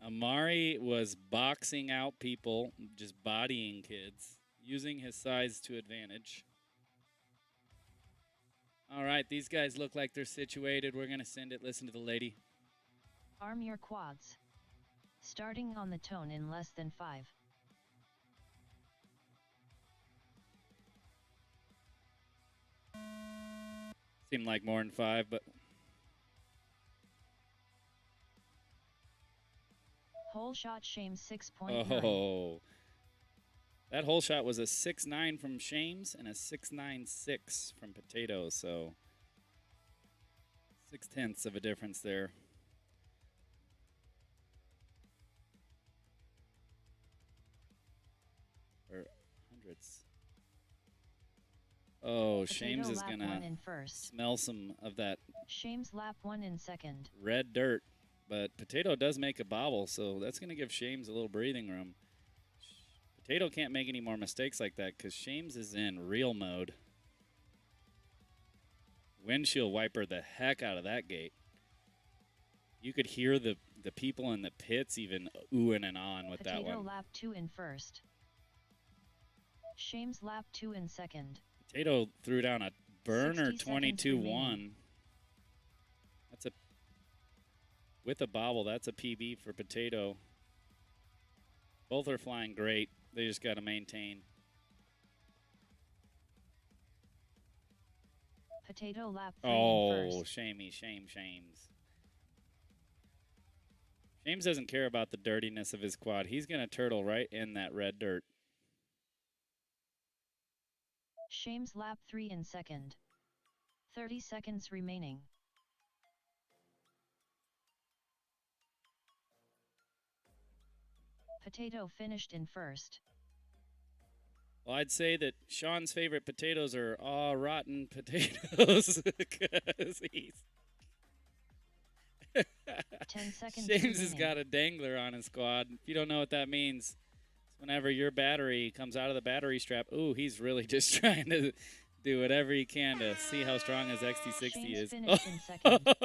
Amari was boxing out people, just bodying kids, using his size to advantage. All right, these guys look like they're situated. We're going to send it. Listen to the lady. Arm your quads. Starting on the tone in less than 5. Seemed like more than 5, but Whole shot Shames 6.9. oh. That whole shot was a 6.9 from Shames and a 6.96 from Potato, so 0.6 of a difference there. Or hundredths. Oh, Shames is going to smell some of that Shames lap 1 in second. red dirt. But Potato does make a bobble, so that's going to give Shames a little breathing room. Potato can't make any more mistakes like that because Shames is in real mode. Windshield wiper the heck out of that gate. You could hear the people in the pits even oohing and ahhing with Potato that one. lap 2 in first. Shames lap 2 in second. Potato threw down a burner 60 seconds 22-1. That's a with a bobble. That's a PB for Potato. Both are flying great. They just got to maintain. Potato lap 3 in first. Shames. Shames doesn't care about the dirtiness of his quad. He's going to turtle right in that red dirt. Shames lap 3 in second. 30 seconds remaining. Potato finished in first. Well, I'd say that Sean's favorite potatoes are rotten potatoes because he's 10 seconds Shames has remaining. got a dangler on his quad. If you don't know what that means, it's whenever your battery comes out of the battery strap. Ooh, he's really just trying to do whatever he can to see how strong his XT60 Shames is. finished in second.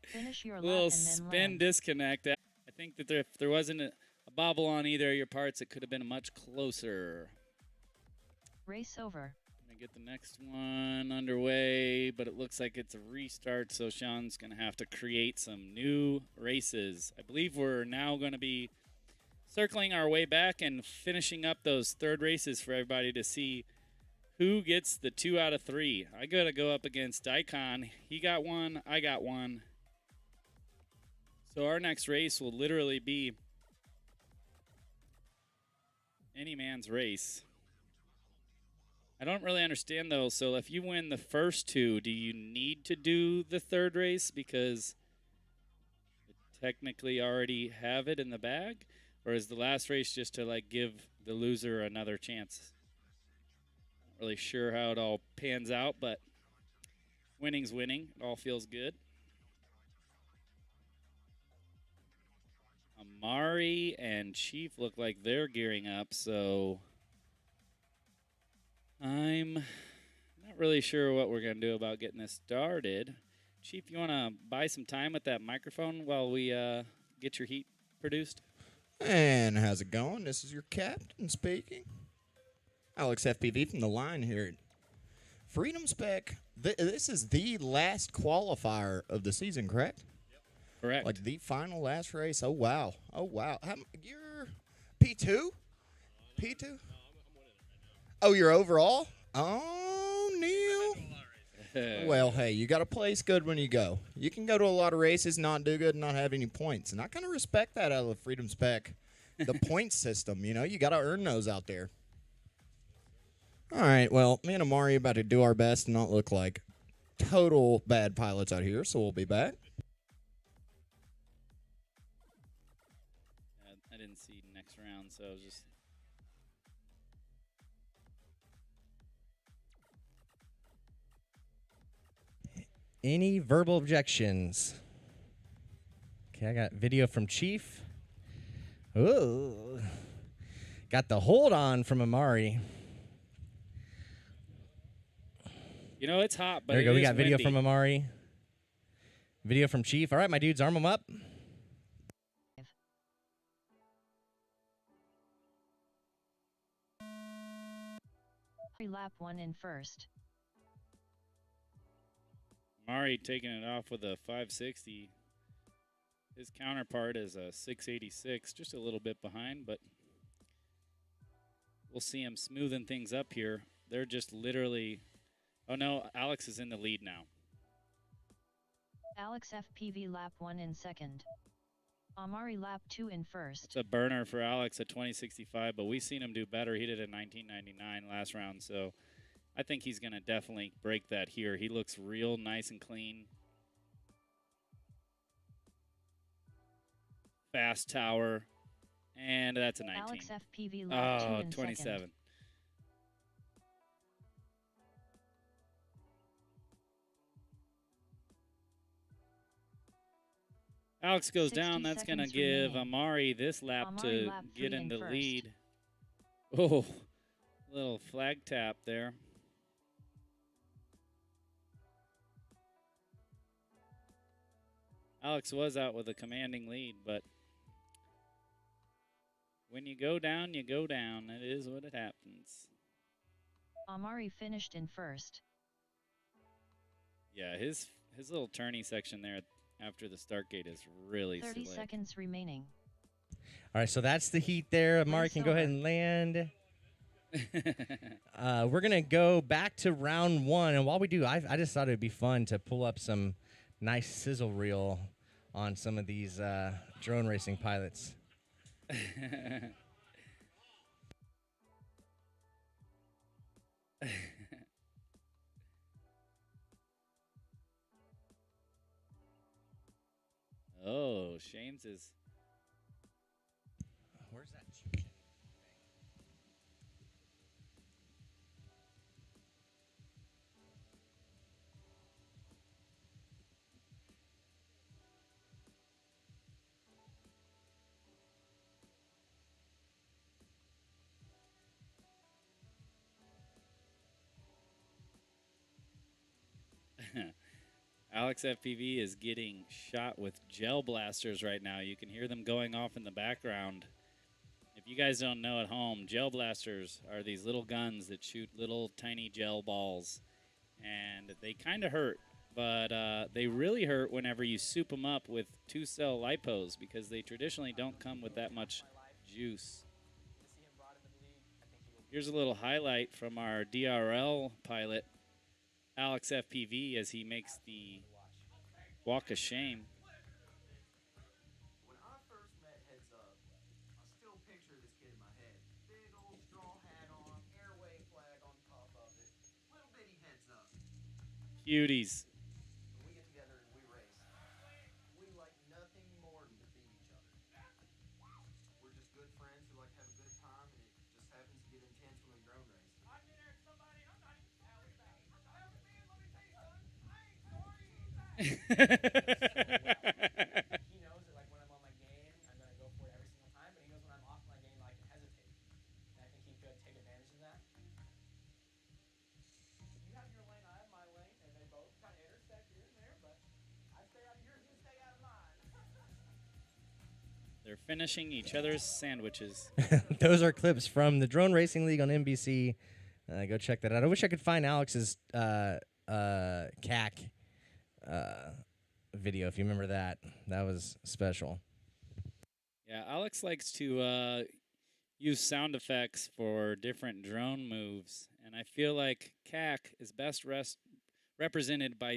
Finish your lap Little and then spin land. disconnect. I think that if there wasn't a bobble on either of your parts, it could have been much closer. Race over. Gonna get the next one underway, but it looks like it's a restart, so Sean's gonna have to create some new races. I believe we're now gonna be circling our way back and finishing up those third races for everybody to see who gets the 2 out of 3. I gotta go up against Daikon. He got one, I got one. So our next race will literally be any man's race. I don't really understand, though. So if you win the first 2, do you need to do the third race because you technically already have it in the bag? Or is the last race just to, give the loser another chance? Not really sure how it all pans out, but winning's winning. It all feels good. Amari and Chief look like they're gearing up, so I'm not really sure what we're going to do about getting this started. Chief, you want to buy some time with that microphone while we get your heat produced? And how's it going? This is your captain speaking. Alex FPV from the line here at Freedom Spec. This is the last qualifier of the season, correct? Correct. Like the final last race. Oh, wow. You're P2? P2? Oh, you're overall? Oh, Neil. Well, hey, you got to place good when you go. You can go to a lot of races, not do good, and not have any points. And I kind of respect that out of the Freedom Spec. The point system, you got to earn those out there. All right, well, me and Amari are about to do our best and not look like total bad pilots out here, so we'll be back. I didn't see next round, so I was just... Any verbal objections? Okay, I got video from Chief. Ooh. Got the hold on from Amari. You know, it's hot, but There we go. it We is got video windy. from Amari. Video from Chief. All right, my dudes, arm them up. Lap 1 in first. Mari taking it off with a 560. His counterpart is a 686, just a little bit behind, but we'll see him smoothing things up here. They're just literally... Oh, no, Alex is in the lead now. Alex FPV lap 1 in second. Amari lap 2 in first. It's a burner for Alex at 2065, but we've seen him do better. He did a 1999 last round, so I think he's going to definitely break that here. He looks real nice and clean. Fast tower, and that's a 19. Alex FPV lap 2 in 27. second. Alex goes 60 down. That's going to seconds give remaining. Amari this lap Amari to lap get 3 in into first. lead. Oh, little flag tap there. Alex was out with a commanding lead, but when you go down, you go down. It is what it happens. Amari finished in first. Yeah, his little turny section there after the start gate is really 30 slick. seconds remaining. All right, so that's the heat there. Amari Race can go ahead over. and land. We're going to go back to round 1. And while we do, I just thought it would be fun to pull up some nice sizzle reel on some of these drone racing pilots. Oh, Shane's is... Where's that chicken? Alex FPV is getting shot with gel blasters right now. You can hear them going off in the background. If you guys don't know at home, gel blasters are these little guns that shoot little tiny gel balls. And they kind of hurt, but they really hurt whenever you soup them up with 2-cell lipos because they traditionally don't come with that much juice. Here's a little highlight from our DRL pilot, Alex FPV, as he makes the walk of shame. When I first met Heads Up, I still picture this kid in my head. Big old straw hat on, airway flag on top of it. Little bitty Heads Up. Cuties. When we get together and we race, we like nothing more than to beat each other. We're just good friends who like to have a good time, and it just happens to get intense when we drone race. He knows that like when I'm on my game, I'm gonna go for it every single time. But he knows when I'm off my game, I can hesitate. And I think he could take advantage of that. You have your lane, I have my lane, and they both kind of intersect here and there. But I stay out of yours, you stay out of mine. They're finishing each other's sandwiches. Those are clips from the Drone Racing League on NBC. Go check that out. I wish I could find Alex's CAC video, if you remember that. That was special. Yeah, Alex likes to use sound effects for different drone moves, and I feel like CAC is best represented by,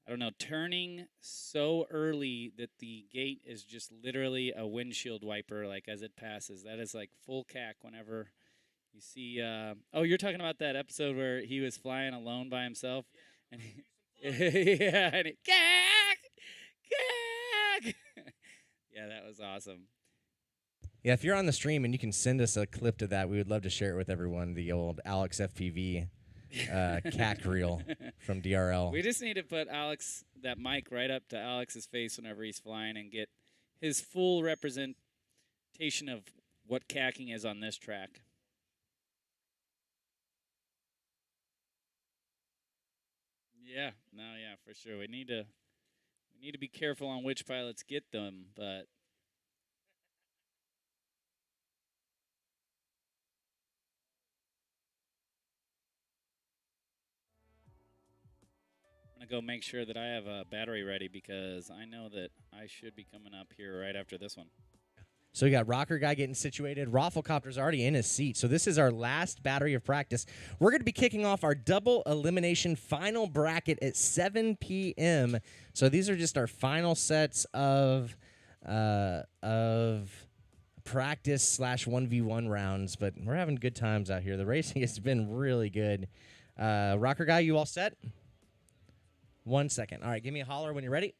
I don't know, turning so early that the gate is just literally a windshield wiper, like as it passes. That is like full CAC whenever you see... oh, you're talking about that episode where he was flying alone by himself? And yeah, and it, CAC! CAC! Yeah, that was awesome. Yeah, if you're on the stream and you can send us a clip to that, we would love to share it with everyone, the old Alex FPV cack reel from DRL. We just need to put that mic right up to Alex's face whenever he's flying and get his full representation of what cacking is on this track. Yeah, for sure. We need to be careful on which pilots get them, but I'm going to go make sure that I have a battery ready because I know that I should be coming up here right after this one. So we got Rocker Guy getting situated. Rafflecopter's already in his seat. So this is our last battery of practice. We're going to be kicking off our double elimination final bracket at 7 p.m. So these are just our final sets of practice / 1v1 rounds. But we're having good times out here. The racing has been really good. Rocker Guy, you all set? 1 second. All right, give me a holler when you're ready.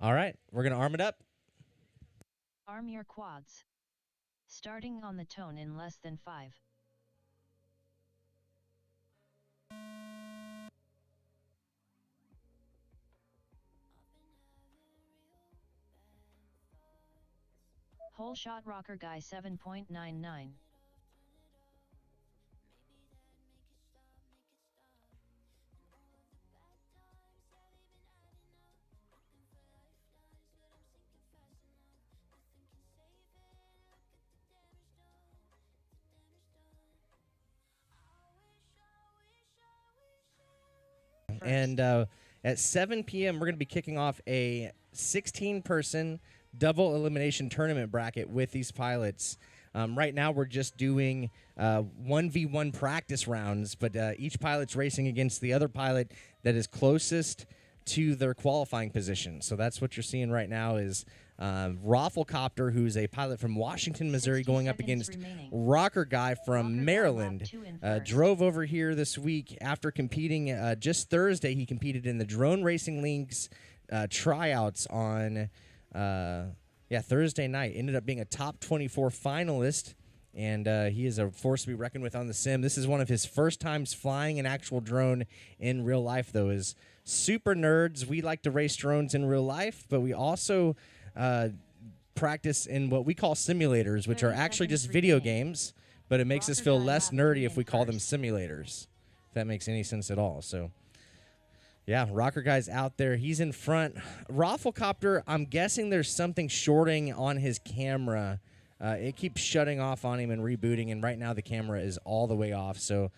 All right, we're going to arm it up. Arm your quads. Starting on the tone in less than 5. Whole shot Rocker Guy 7.99. And at 7 p.m., we're going to be kicking off a 16-person double elimination tournament bracket with these pilots. Right now, we're just doing 1v1 practice rounds, but each pilot's racing against the other pilot that is closest to their qualifying position. So that's what you're seeing right now is Rafflecopter, who's a pilot from Washington, Missouri, going up against Rocker Guy from Maryland. Drove over here this week after competing just Thursday. He competed in the Drone Racing League's tryouts on Thursday night. Ended up being a top 24 finalist, and he is a force to be reckoned with on the sim. This is one of his first times flying an actual drone in real life, though. Is super nerds. We like to race drones in real life, but we also practice in what we call simulators, which are actually just video games, but it makes us feel less nerdy if we call them simulators, if that makes any sense at all. So, yeah, Rocker Guy's out there. He's in front. Rafflecopter, I'm guessing there's something shorting on his camera. It keeps shutting off on him and rebooting, and right now the camera is all the way off. So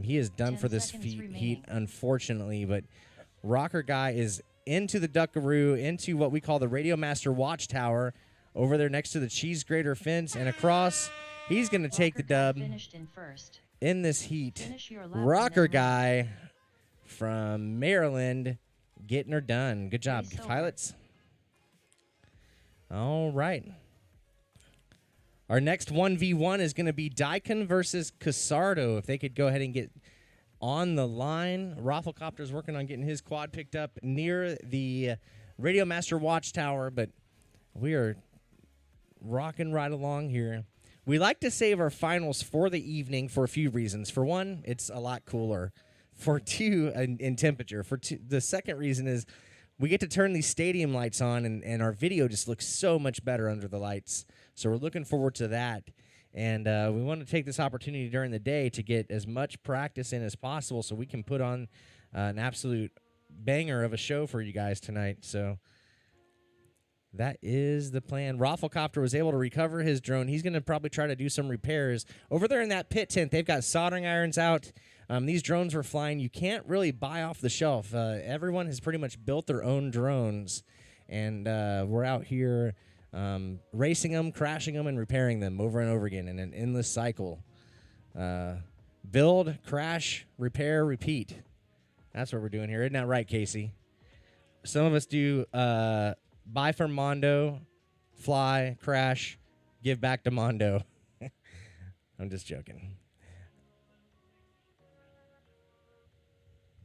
he is done for this heat, unfortunately. But Rocker Guy is into the Duckaroo, into what we call the Radio Master Watchtower, over there next to the cheese grater fence, and across. He's going to take the dub in this heat. Rocker Guy from Maryland getting her done. Good job, pilots. All right. Our next 1v1 is going to be Daikon versus Casardo. If they could go ahead and get on the line. Rafflecopter's working on getting his quad picked up near the Radio Master Watchtower, but we are rocking right along here. We like to save our finals for the evening for a few reasons. For one, it's a lot cooler. For two, in temperature. For two, the second reason is we get to turn these stadium lights on, and our video just looks so much better under the lights. So we're looking forward to that. And we want to take this opportunity during the day to get as much practice in as possible so we can put on an absolute banger of a show for you guys tonight. So that is the plan. Rafflecopter was able to recover his drone. He's going to probably try to do some repairs. Over there in that pit tent, they've got soldering irons out. These drones were flying. You can't really buy off the shelf. Everyone has pretty much built their own drones. And we're out here racing them, crashing them, and repairing them over and over again in an endless cycle. Build, crash, repair, repeat. That's what we're doing here. Isn't that right, Casey? Some of us do buy from Mondo, fly, crash, give back to Mondo. I'm just joking.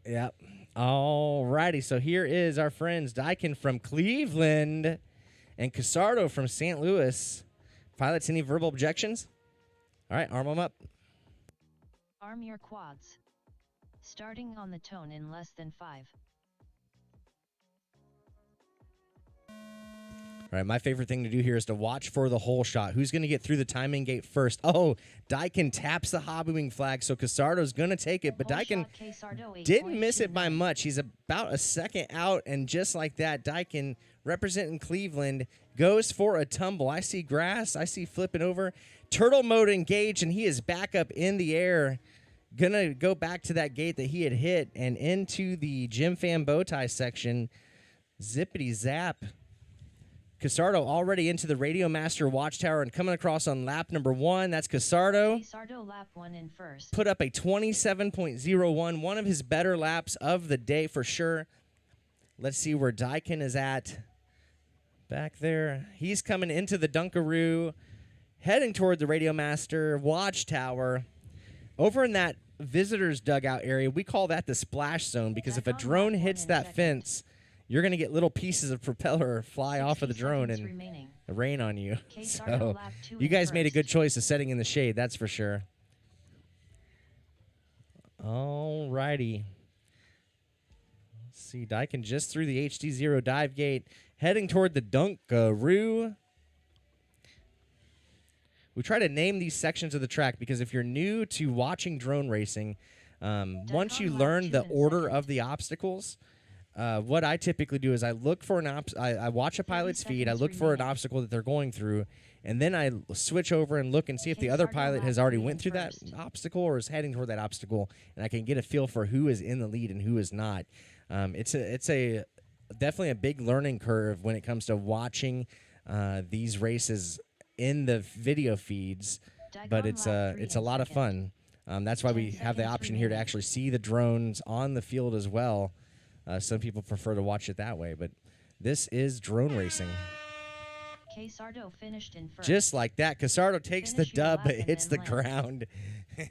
Yep. All righty. So here is our friends Daikon from Cleveland and Casardo from St. Louis. Pilots, any verbal objections? All right, arm them up. Arm your quads. Starting on the tone in less than 5. All right, my favorite thing to do here is to watch for the hole shot. Who's going to get through the timing gate first? Oh, Daikin taps the hobby wing flag, so Casardo's going to take it, but Hole Daikin shot, Casardo, didn't miss it by 8.29. much. He's about a second out, and just like that, Daikin, representing Cleveland, goes for a tumble. I see grass. I see flipping over. Turtle mode engaged, and he is back up in the air. Going to go back to that gate that he had hit and into the Jim Fan bow tie section. Zippity zap. Casardo already into the Radio Master Watchtower and coming across on lap number 1. That's Casardo. Casardo lap 1 in first. Put up a 27.01, one of his better laps of the day for sure. Let's see where Daikin is at. Back there. He's coming into the Dunkaroo, heading toward the Radio Master Watchtower. Over in that visitor's dugout area, we call that the splash zone because if a Back on drone lap hits 1 in that second. fence, you're going to get little pieces of propeller fly off of the 60 drone seconds and remaining. rain on you. Casardo So lap 2 you in guys made a good first. choice of setting in the shade, that's for sure. All righty. Let's see, Daikin just through the HD0 dive gate, heading toward the Dunkaroo. We try to name these sections of the track because if you're new to watching drone racing, once you lap learn 2 the in order second. of the obstacles, what I typically do is I look for I watch a 30 pilot's feed, I seconds look for an remaining. obstacle that they're going through, and then I switch over and look and see if the other Casardo pilot lap has already 3 went in through that first. obstacle or is heading toward that obstacle, and I can get a feel for who is in the lead and who is not. It's a definitely a big learning curve when it comes to watching these races in the video feeds, but Daikin lap 3 it's a in lot of second. fun. That's why 10 we have the seconds option here to remaining. actually see the drones on the field as well. Some people prefer to watch it that way, but this is drone racing. Casardo finished in first. Just like that, Casardo takes the Finish your dub, lap but and hits the then land. ground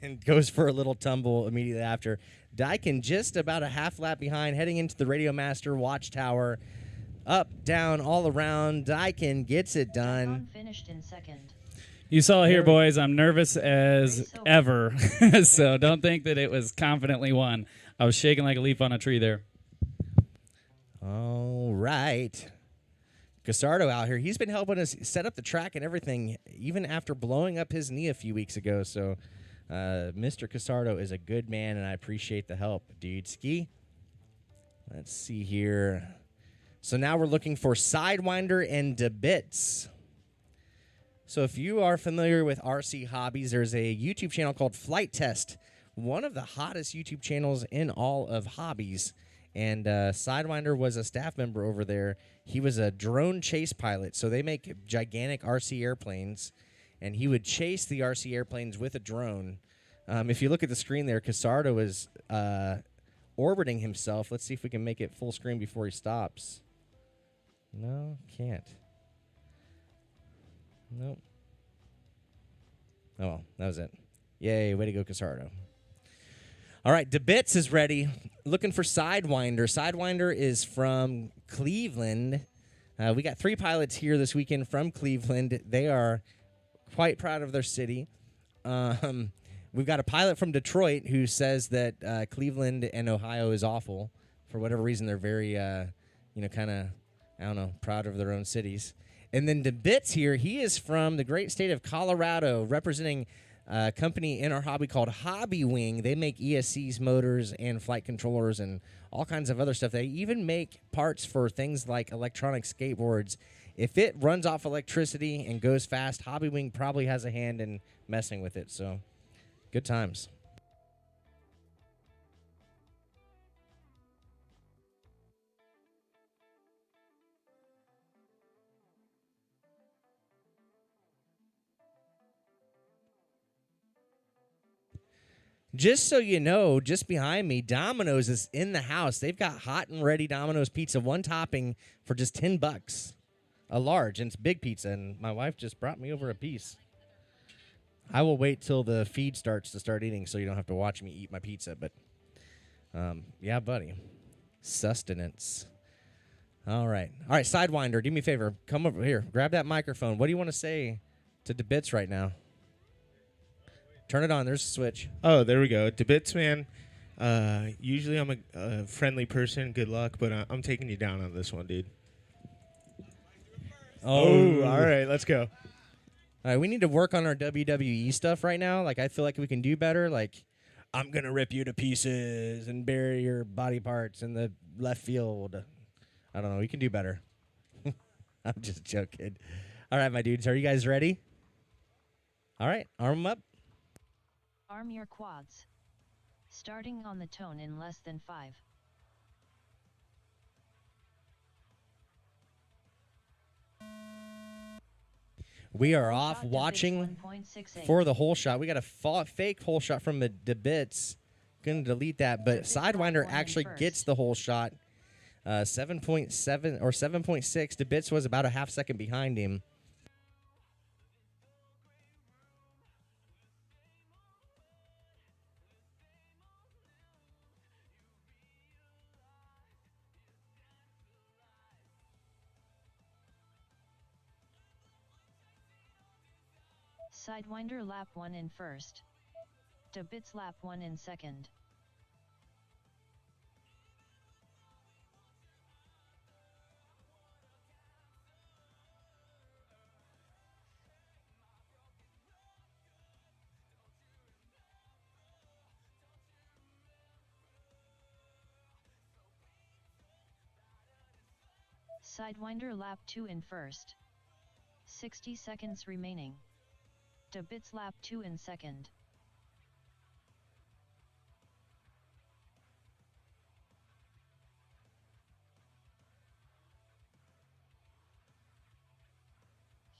and goes for a little tumble immediately after. Daikin just about a half lap behind, heading into the Radio Master Watchtower. Up, down, all around. Daikin gets it done. Daikin finished in second. You saw here, Very- boys, I'm nervous as Race over. ever. So don't think that it was confidently won. I was shaking like a leaf on a tree there. All right. Casardo out here. He's been helping us set up the track and everything, even after blowing up his knee a few weeks ago. So Mr. Casardo is a good man, and I appreciate the help, dude. Ski. Let's see here. So now we're looking for Sidewinder and DeBits. So if you are familiar with RC hobbies, there's a YouTube channel called Flight Test, one of the hottest YouTube channels in all of hobbies. And Sidewinder was a staff member over there. He was a drone chase pilot, so they make gigantic RC airplanes, and he would chase the RC airplanes with a drone. If you look at the screen there, Casardo is orbiting himself. Let's see if we can make it full screen before he stops. No, can't. Nope. Oh, well, that was it. Yay, way to go, Casardo. All right, DeBits is ready. Looking for Sidewinder. Sidewinder is from Cleveland. We got 3 pilots here this weekend from Cleveland. They are quite proud of their city. We've got a pilot from Detroit who says that Cleveland and Ohio is awful. For whatever reason, they're very, kind of, I don't know, proud of their own cities. And then DeBits here, he is from the great state of Colorado, representing a company in our hobby called Hobby Wing. They make ESCs, motors, and flight controllers, and all kinds of other stuff. They even make parts for things like electronic skateboards. If it runs off electricity and goes fast, Hobby Wing probably has a hand in messing with it. So, good times. Just so you know, just behind me, Domino's is in the house. They've got hot and ready Domino's pizza, one topping for just $10. A large, and it's big pizza, and my wife just brought me over a piece. I will wait till the feed starts to start eating so you don't have to watch me eat my pizza, but yeah, buddy. Sustenance. All right. All right, Sidewinder, do me a favor. Come over here. Grab that microphone. What do you want to say to the bits right now. Turn it on. There's a switch. Oh, there we go. DeBits, man. Usually I'm a friendly person. Good luck, but I'm taking you down on this one, dude. Oh, all right. Let's go. All right, we need to work on our WWE stuff right now. Like, I feel like we can do better. Like, I'm going to rip you to pieces and bury your body parts in the left field. I don't know. We can do better. I'm just joking. All right, my dudes. Are you guys ready? All right. Arm 'em up. Arm your quads. Starting on the tone in less than 5. We are Whole off shot to watching 1.68. for the whole shot. We got a fake whole shot from the bits. Going to delete that, but DeBits got Sidewinder one in actually first. gets the whole shot. 7.7 or 7.6. DeBits was about a half second behind him. Sidewinder lap 1 in first. DeBits lap 1 in second. Sidewinder lap 2 in first. 60 seconds remaining. DeBits lap 2 in second.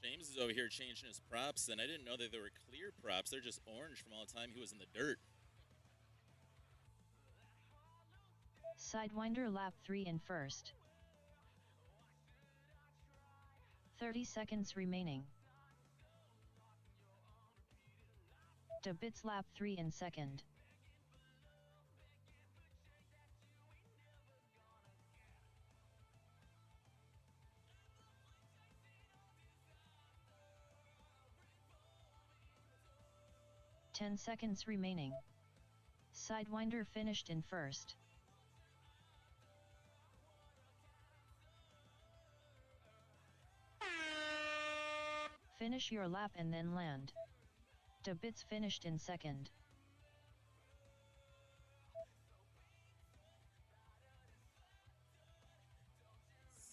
James is over here changing his props, and I didn't know that they were clear props. They're just orange from all the time he was in the dirt. Sidewinder lap 3 in first. 30 seconds remaining. DeBits lap 3 in second. Ten seconds remaining. Sidewinder finished in first. Finish your lap and then land. DeBits finished in second.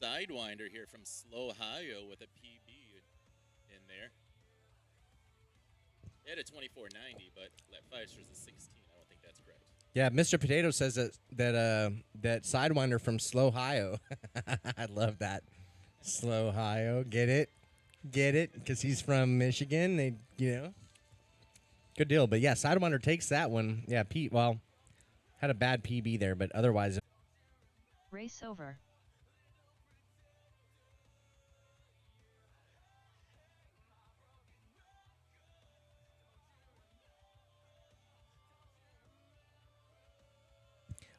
Sidewinder here from Slow Ohio with a PB in there. He had a 24.90, but lap 5 shows a 16. I don't think that's correct. Yeah, Mr. Potato says that Sidewinder from Slow Ohio. I love that. Slow Ohio. Get it? Because he's from Michigan. They, good deal. But yeah, Sidewinder takes that one. Yeah, Pete. Well, had a bad PB there, but otherwise. Race over.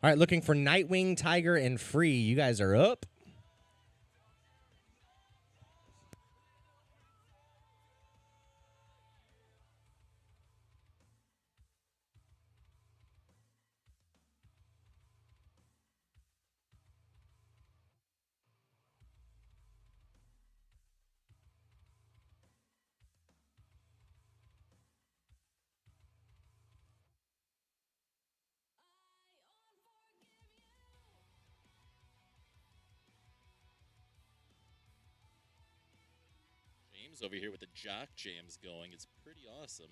All right, looking for Nightwing, Tiger, and Free. You guys are up. James over here with the jock jams going. It's pretty awesome.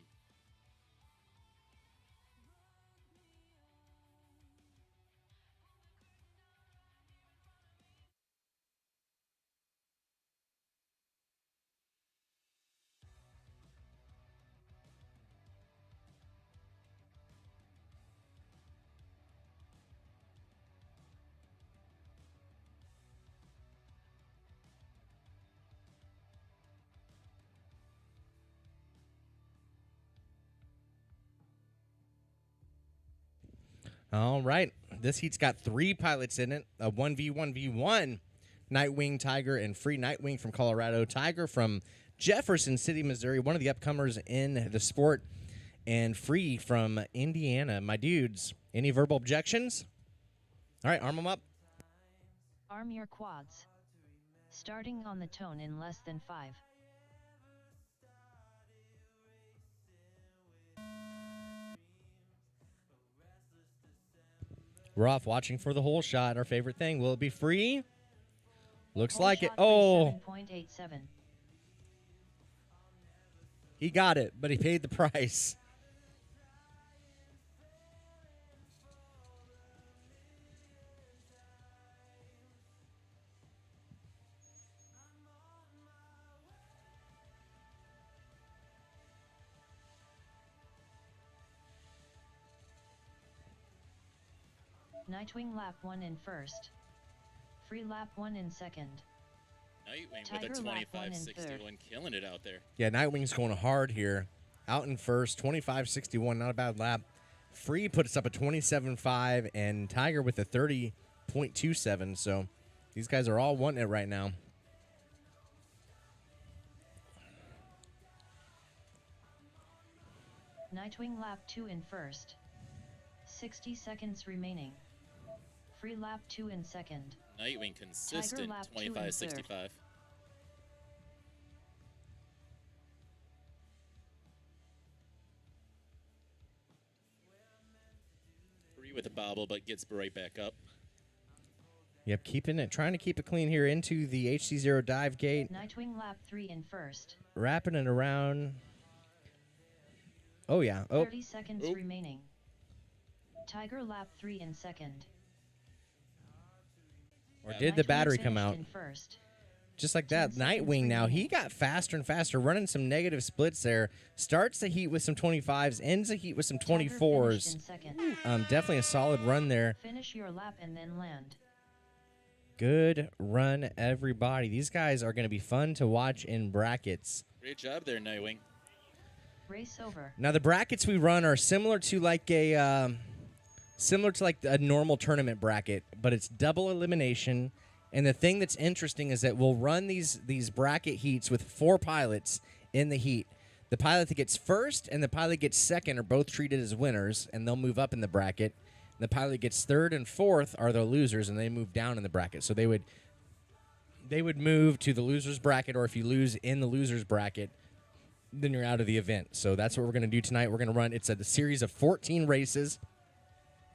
All right. This heat's got 3 pilots in it. A 1v1v1. Nightwing, Tiger, and Free. Nightwing from Colorado. Tiger from Jefferson City, Missouri, one of the upcomers in the sport, and Free from Indiana. My dudes, any verbal objections? All right, arm them up. Arm your quads. Starting on the tone in less than 5. We're off watching for the whole shot. Our favorite thing. Will it be free? Looks Whole like it. shot Oh, 7.87. he got it, but he paid the price. Nightwing lap 1 in first. Free lap 1 in second. Nightwing Tiger with a lap 1 in 25-61, killing it out there. Yeah, Nightwing's going hard here. Out in first, 25.61, not a bad lap. Free puts up a 27.5, and Tiger with a 30.27. So these guys are all wanting it right now. Nightwing lap 2 in first. 60 seconds remaining. Free lap 2 in second. Nightwing consistent, lap 2 in third. 25-65. Free with a bobble, but gets right back up. Yep, trying to keep it clean here into the HC0 dive gate. Nightwing lap 3 in first. Wrapping it around. Oh, yeah. Oh, 30 seconds remaining. Tiger lap 3 in second. or did the Nightwing battery come finished out? in first. Just like that, 10 seconds Nightwing now, he remaining. got faster and faster, running some negative splits there. Starts the heat with some 25s, ends the heat with some Tiger finished 24s. in second. Definitely a solid run there. Finish your lap and then land. Good run, everybody. These guys are going to be fun to watch in brackets. Great job there, Nightwing. Race over. Now, the brackets we run are similar to like a normal tournament bracket, but it's double elimination. And the thing that's interesting is that we'll run these bracket heats with 4 pilots in the heat. The pilot that gets first and the pilot that gets second are both treated as winners, and they'll move up in the bracket. The pilot that gets third and fourth are the losers, and they move down in the bracket. So they would move to the losers bracket, or if you lose in the losers bracket, then you're out of the event. So that's what we're going to do tonight. We're going to run. It's a series of 14 races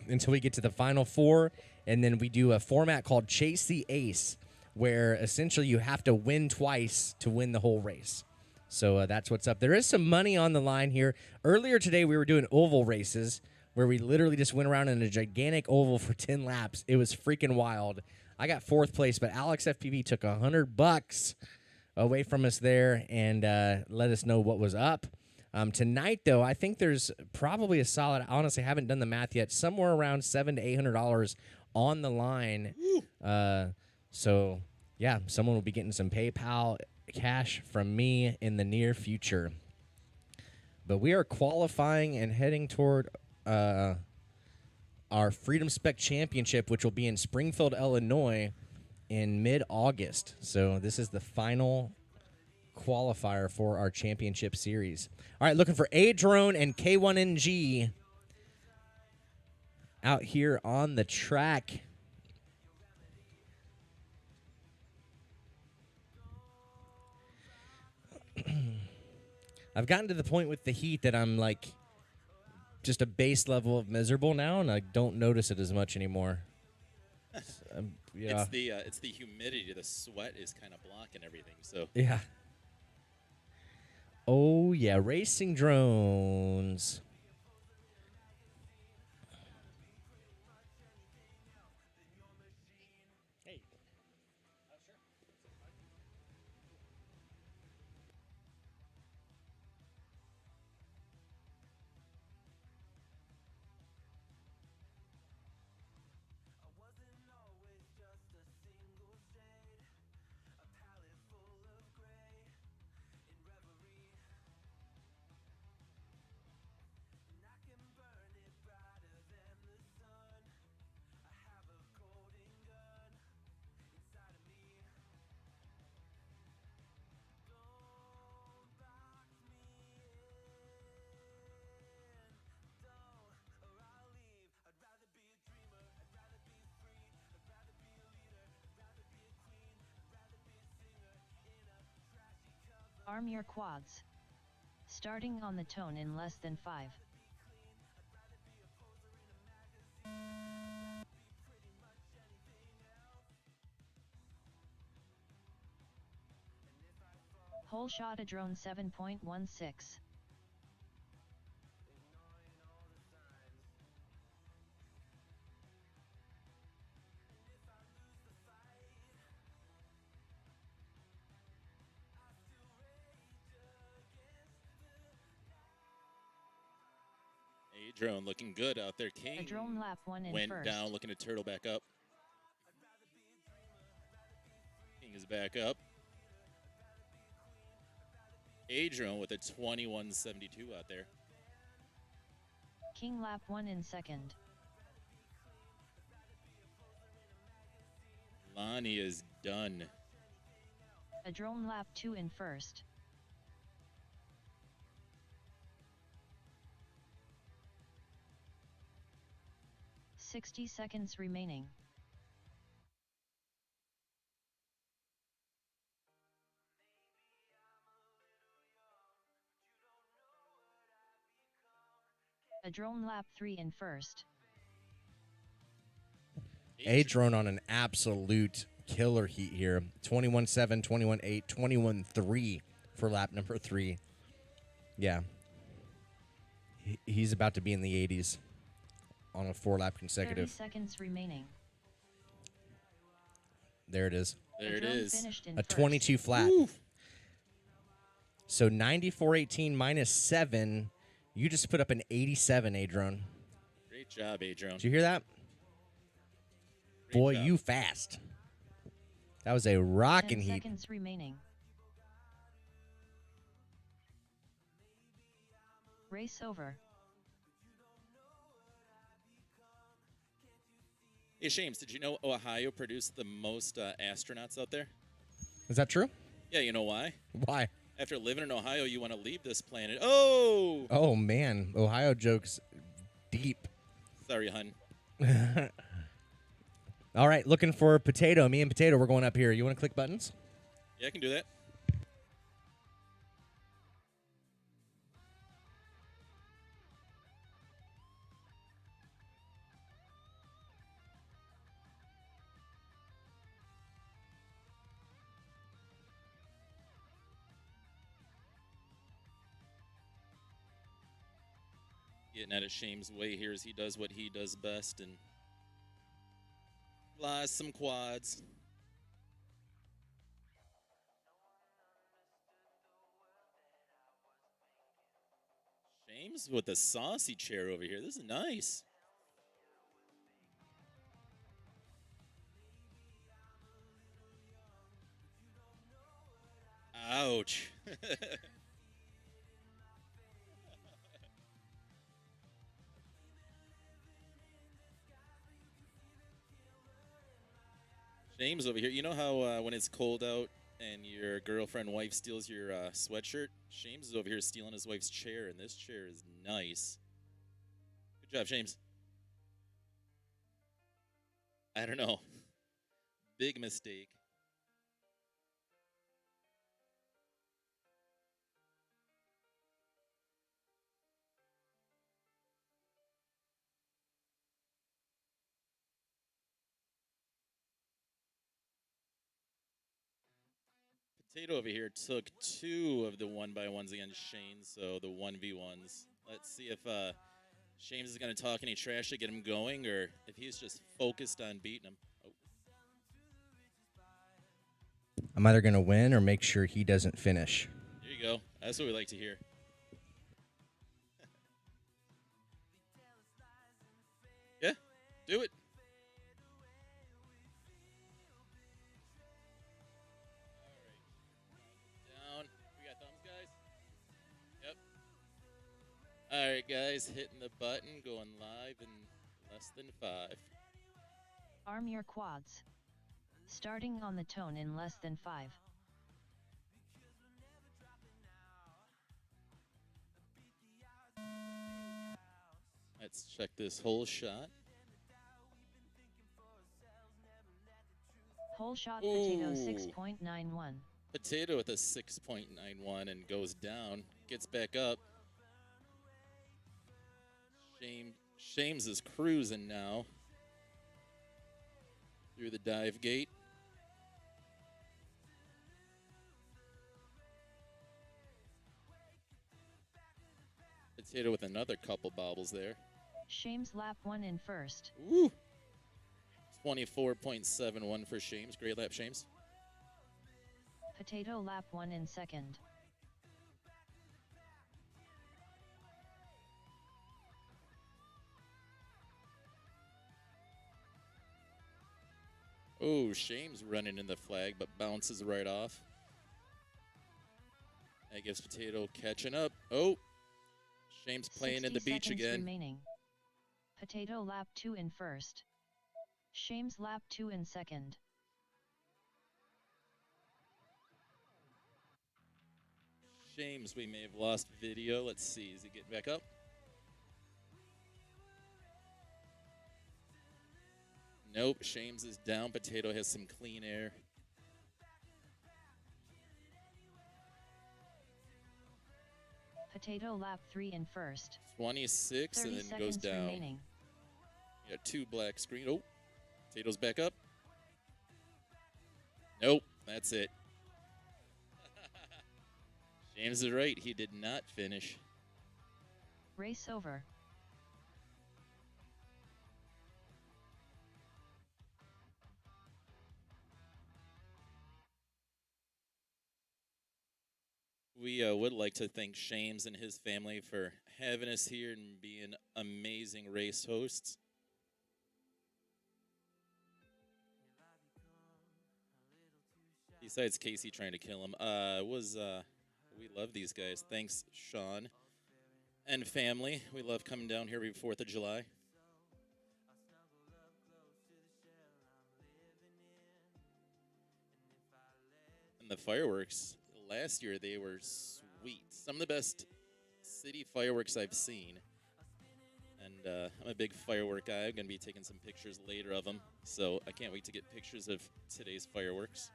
until we get to the final 4. And then we do a format called Chase the Ace, where essentially you have to win twice to win the whole race. So that's what's up. There is some money on the line here. Earlier today, we were doing oval races, where we literally just went around in a gigantic oval for 10 laps. It was freaking wild. I got 4th place, but Alex FPV took $100 away from us there and let us know what was up. Tonight, though, I think there's probably a solid, I honestly haven't done the math yet, somewhere around $700 to $800 on the line. So, yeah, someone will be getting some PayPal cash from me in the near future. But we are qualifying and heading toward our Freedom Spec Championship, which will be in Springfield, Illinois in mid-August. So this is the final qualifier for our championship series. All right, looking for A-Drone and K1NG out here on the track. I've gotten to the point with the heat that I'm like just a base level of miserable now, and I don't notice it as much anymore. Yeah. It's the humidity. The sweat is kind of blocking everything. So Yeah. Oh, yeah, racing drones. Arm your quads. Starting on the tone in less than 5. Whole shot a drone 7.16. A drone looking good out there. King A drone lap 1 in went first. down, looking to turtle back up. King is back up. A drone with a 21.72 out there. King lap 1 in second. Lonnie is done. A drone lap 2 in first. "60 seconds remaining. A drone lap 3 in first. A drone on an absolute killer heat here. 21.7, 21.8, 21.3 for lap number 3. Yeah. He's about to be in the 80s on a 4-lap 30 consecutive. seconds remaining. There it is. There A it drone is. finished in A first. 22 flat. Woo. So 94.18 minus 7. You just put up an 87, A drone. Great job, A drone. Did you hear that? Great Boy, job. you fast. That was a 10 rocking heat. seconds remaining. Race over. Hey, Shames, did you know Ohio produced the most astronauts out there? Is that true? Yeah, you know why? Why? After living in Ohio, you want to leave this planet. Oh! Oh, man. Ohio jokes deep. Sorry, hun. All right, looking for Potato. Me and Potato, we're going up here. You want to click buttons? Yeah, I can do that. Getting out of Shame's way here as he does what he does best and flies some quads. Shame's with the saucy chair over here. This is nice. Ouch. Shame's over here. You know how when it's cold out and your girlfriend wife steals your sweatshirt? Shames is over here stealing his wife's chair, and this chair is nice. Good job, Shames. I don't know. Big mistake. Potato over here took 2 of the 1x1s against Shane, so the 1v1s. Let's see if Shames is going to talk any trash to get him going, or if he's just focused on beating him. Oh. I'm either going to win or make sure he doesn't finish. There you go. That's what we like to hear. Yeah, do it. Down. We got thumbs, guys? Yep. All right, guys, hitting the button, going live in less than 5. Arm your quads. Starting on the tone in less than 5. Let's check this whole shot. Whole shot Potato Ooh. 6.91. Potato with a 6.91 and goes down. Gets back up. Shames is cruising now through the dive gate. Potato with another couple bobbles there. Shames lap 1 in first. Woo! 24.71 for Shames. Great lap, Shames. Potato lap 1 in second. Oh, Shames running in the flag, but bounces right off. That gives Potato catching up. Oh, Shames playing in the beach 60 seconds again. remaining. Potato lap 2 in first. Shames lap 2 in second. Shames, we may have lost video. Let's see. Is he getting back up? Nope. Shames is down. Potato has some clean air. Potato lap 3 in first. 26 and 30 then goes seconds down. remaining. Yeah, 2 black screen. Oh, Potato's back up. Nope. That's it. James is right. He did not finish. Race over. We would like to thank Shames and his family for having us here and being amazing race hosts. Besides Casey trying to kill him, we love these guys. Thanks, Sean and family. We love coming down here every 4th of July. And the fireworks, last year they were sweet. Some of the best city fireworks I've seen. And I'm a big firework guy. I'm going to be taking some pictures later of them. So I can't wait to get pictures of today's fireworks.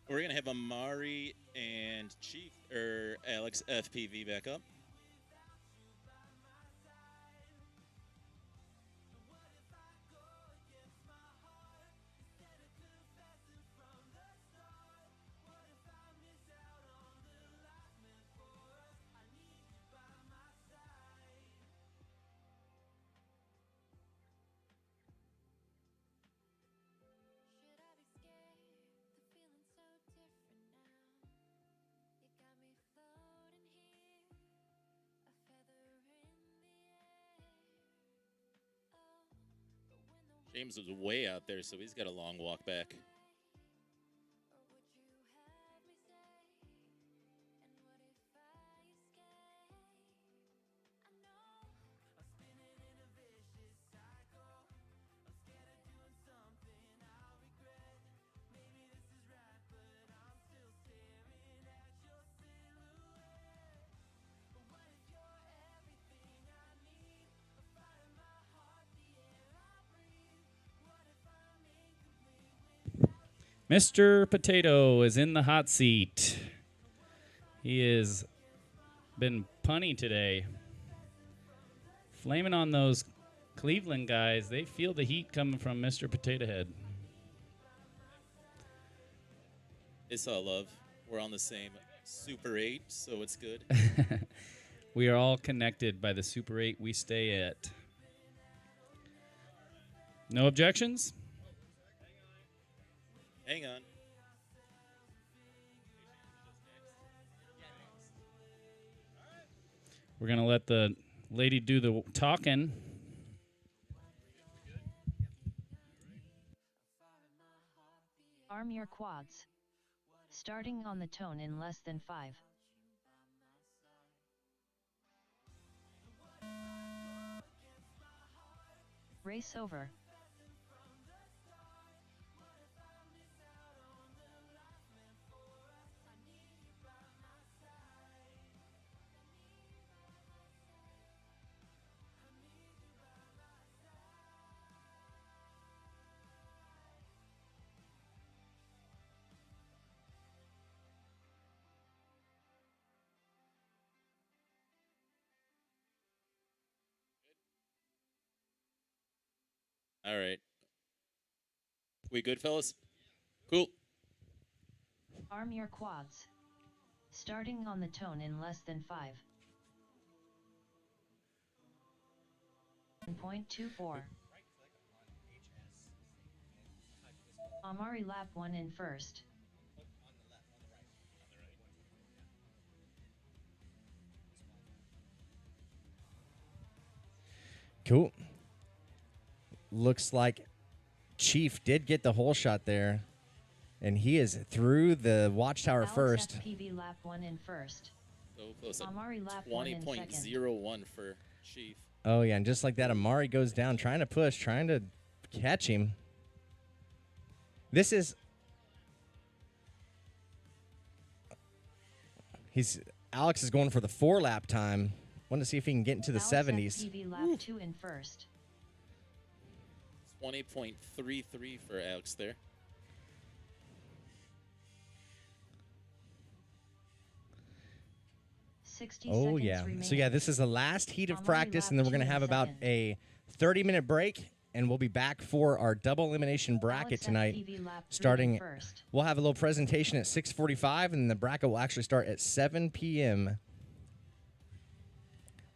We're going to have Amari and Alex FPV back up. James was way out there, so he's got a long walk back. Mr. Potato is in the hot seat. He has been punny today. Flaming on those Cleveland guys. They feel the heat coming from Mr. Potato Head. It's all love. We're on the same Super 8, so it's good. We are all connected by the Super 8 we stay at. No objections? Hang on. We're going to let the lady do the talking. Arm your quads. Starting on the tone in less than 5. Race over. All right. We good, fellas? Cool. Arm your quads. Starting on the tone in less than 5. 1.24. Amari lap 1 in first. Cool. Looks like Chief did get the hole shot there. And he is through the watchtower Alex first. FPV lap 1 in first. So close. Amari lap 1 in second. 20.01 for Chief. Oh, yeah, and just like that, Amari goes down, trying to push, trying to catch him. This is... Alex is going for the 4-lap time. Want to see if he can get into the Alex 70s. FPV lap 2 in first. 20.33 for Alex there. Oh, yeah. So, yeah, this is the last heat of practice, and then we're going to have about a 30-minute break, and we'll be back for our double elimination bracket tonight. Starting, we'll have a little presentation at 6:45, and the bracket will actually start at 7 p.m.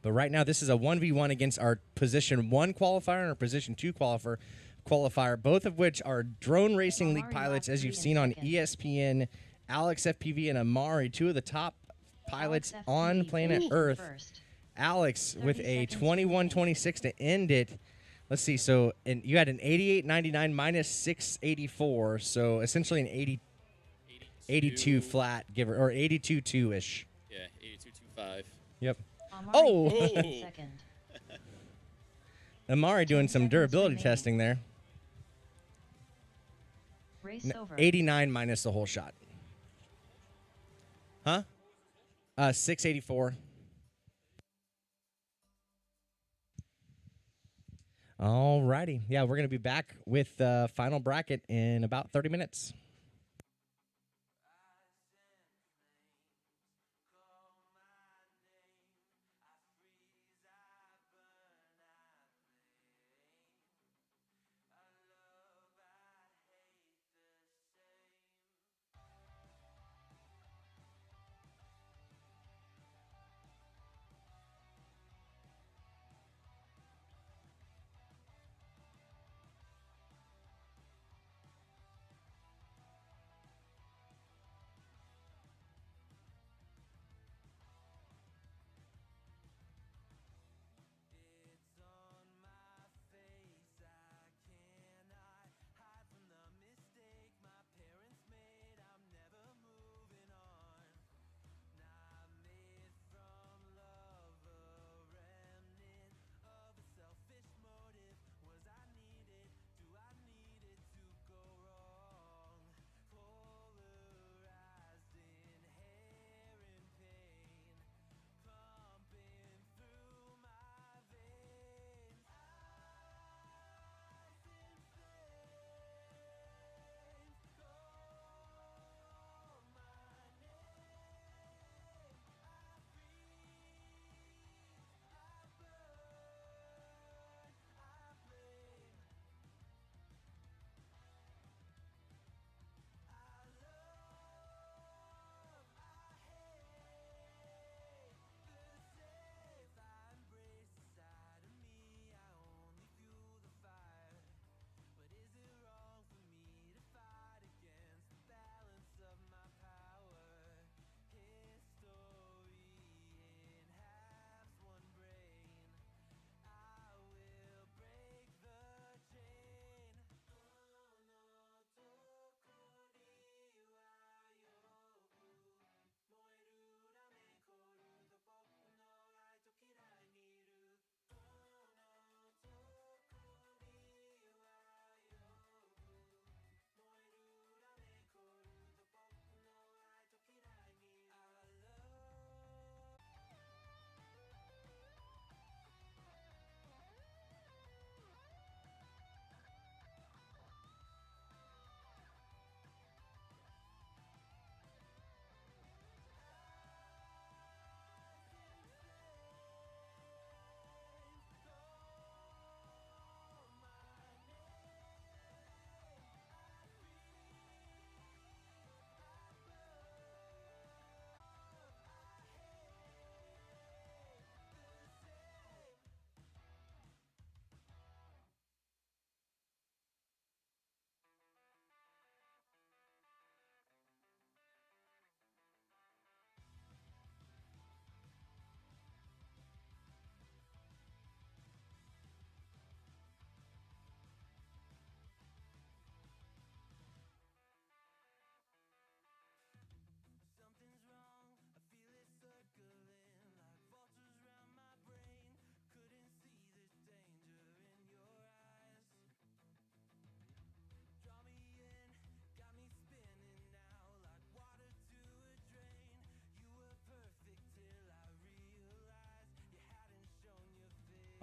But right now, this is a 1v1 against our position 1 qualifier and our position 2 qualifier, both of which are drone racing league pilots, as you've seen on ESPN. Alex FPV and Amari, 2 of the top pilots on planet Earth. Alex with a 21.26 to end it. Let's see. So, and you had an 88.99 minus 684. So essentially an 82 flat, give or 82.2 ish. Yeah, 82.25. Yep. Oh. Amari doing some durability testing there. Race over. 89 minus the whole shot. Huh? 684. All righty. Yeah, we're going to be back with the final bracket in about 30 minutes.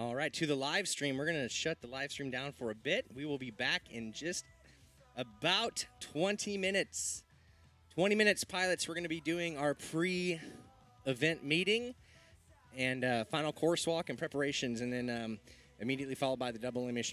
All right, to the live stream. We're going to shut the live stream down for a bit. We will be back in just about 20 minutes. 20 minutes, pilots. We're going to be doing our pre-event meeting and final course walk and preparations, and then immediately followed by the double elimination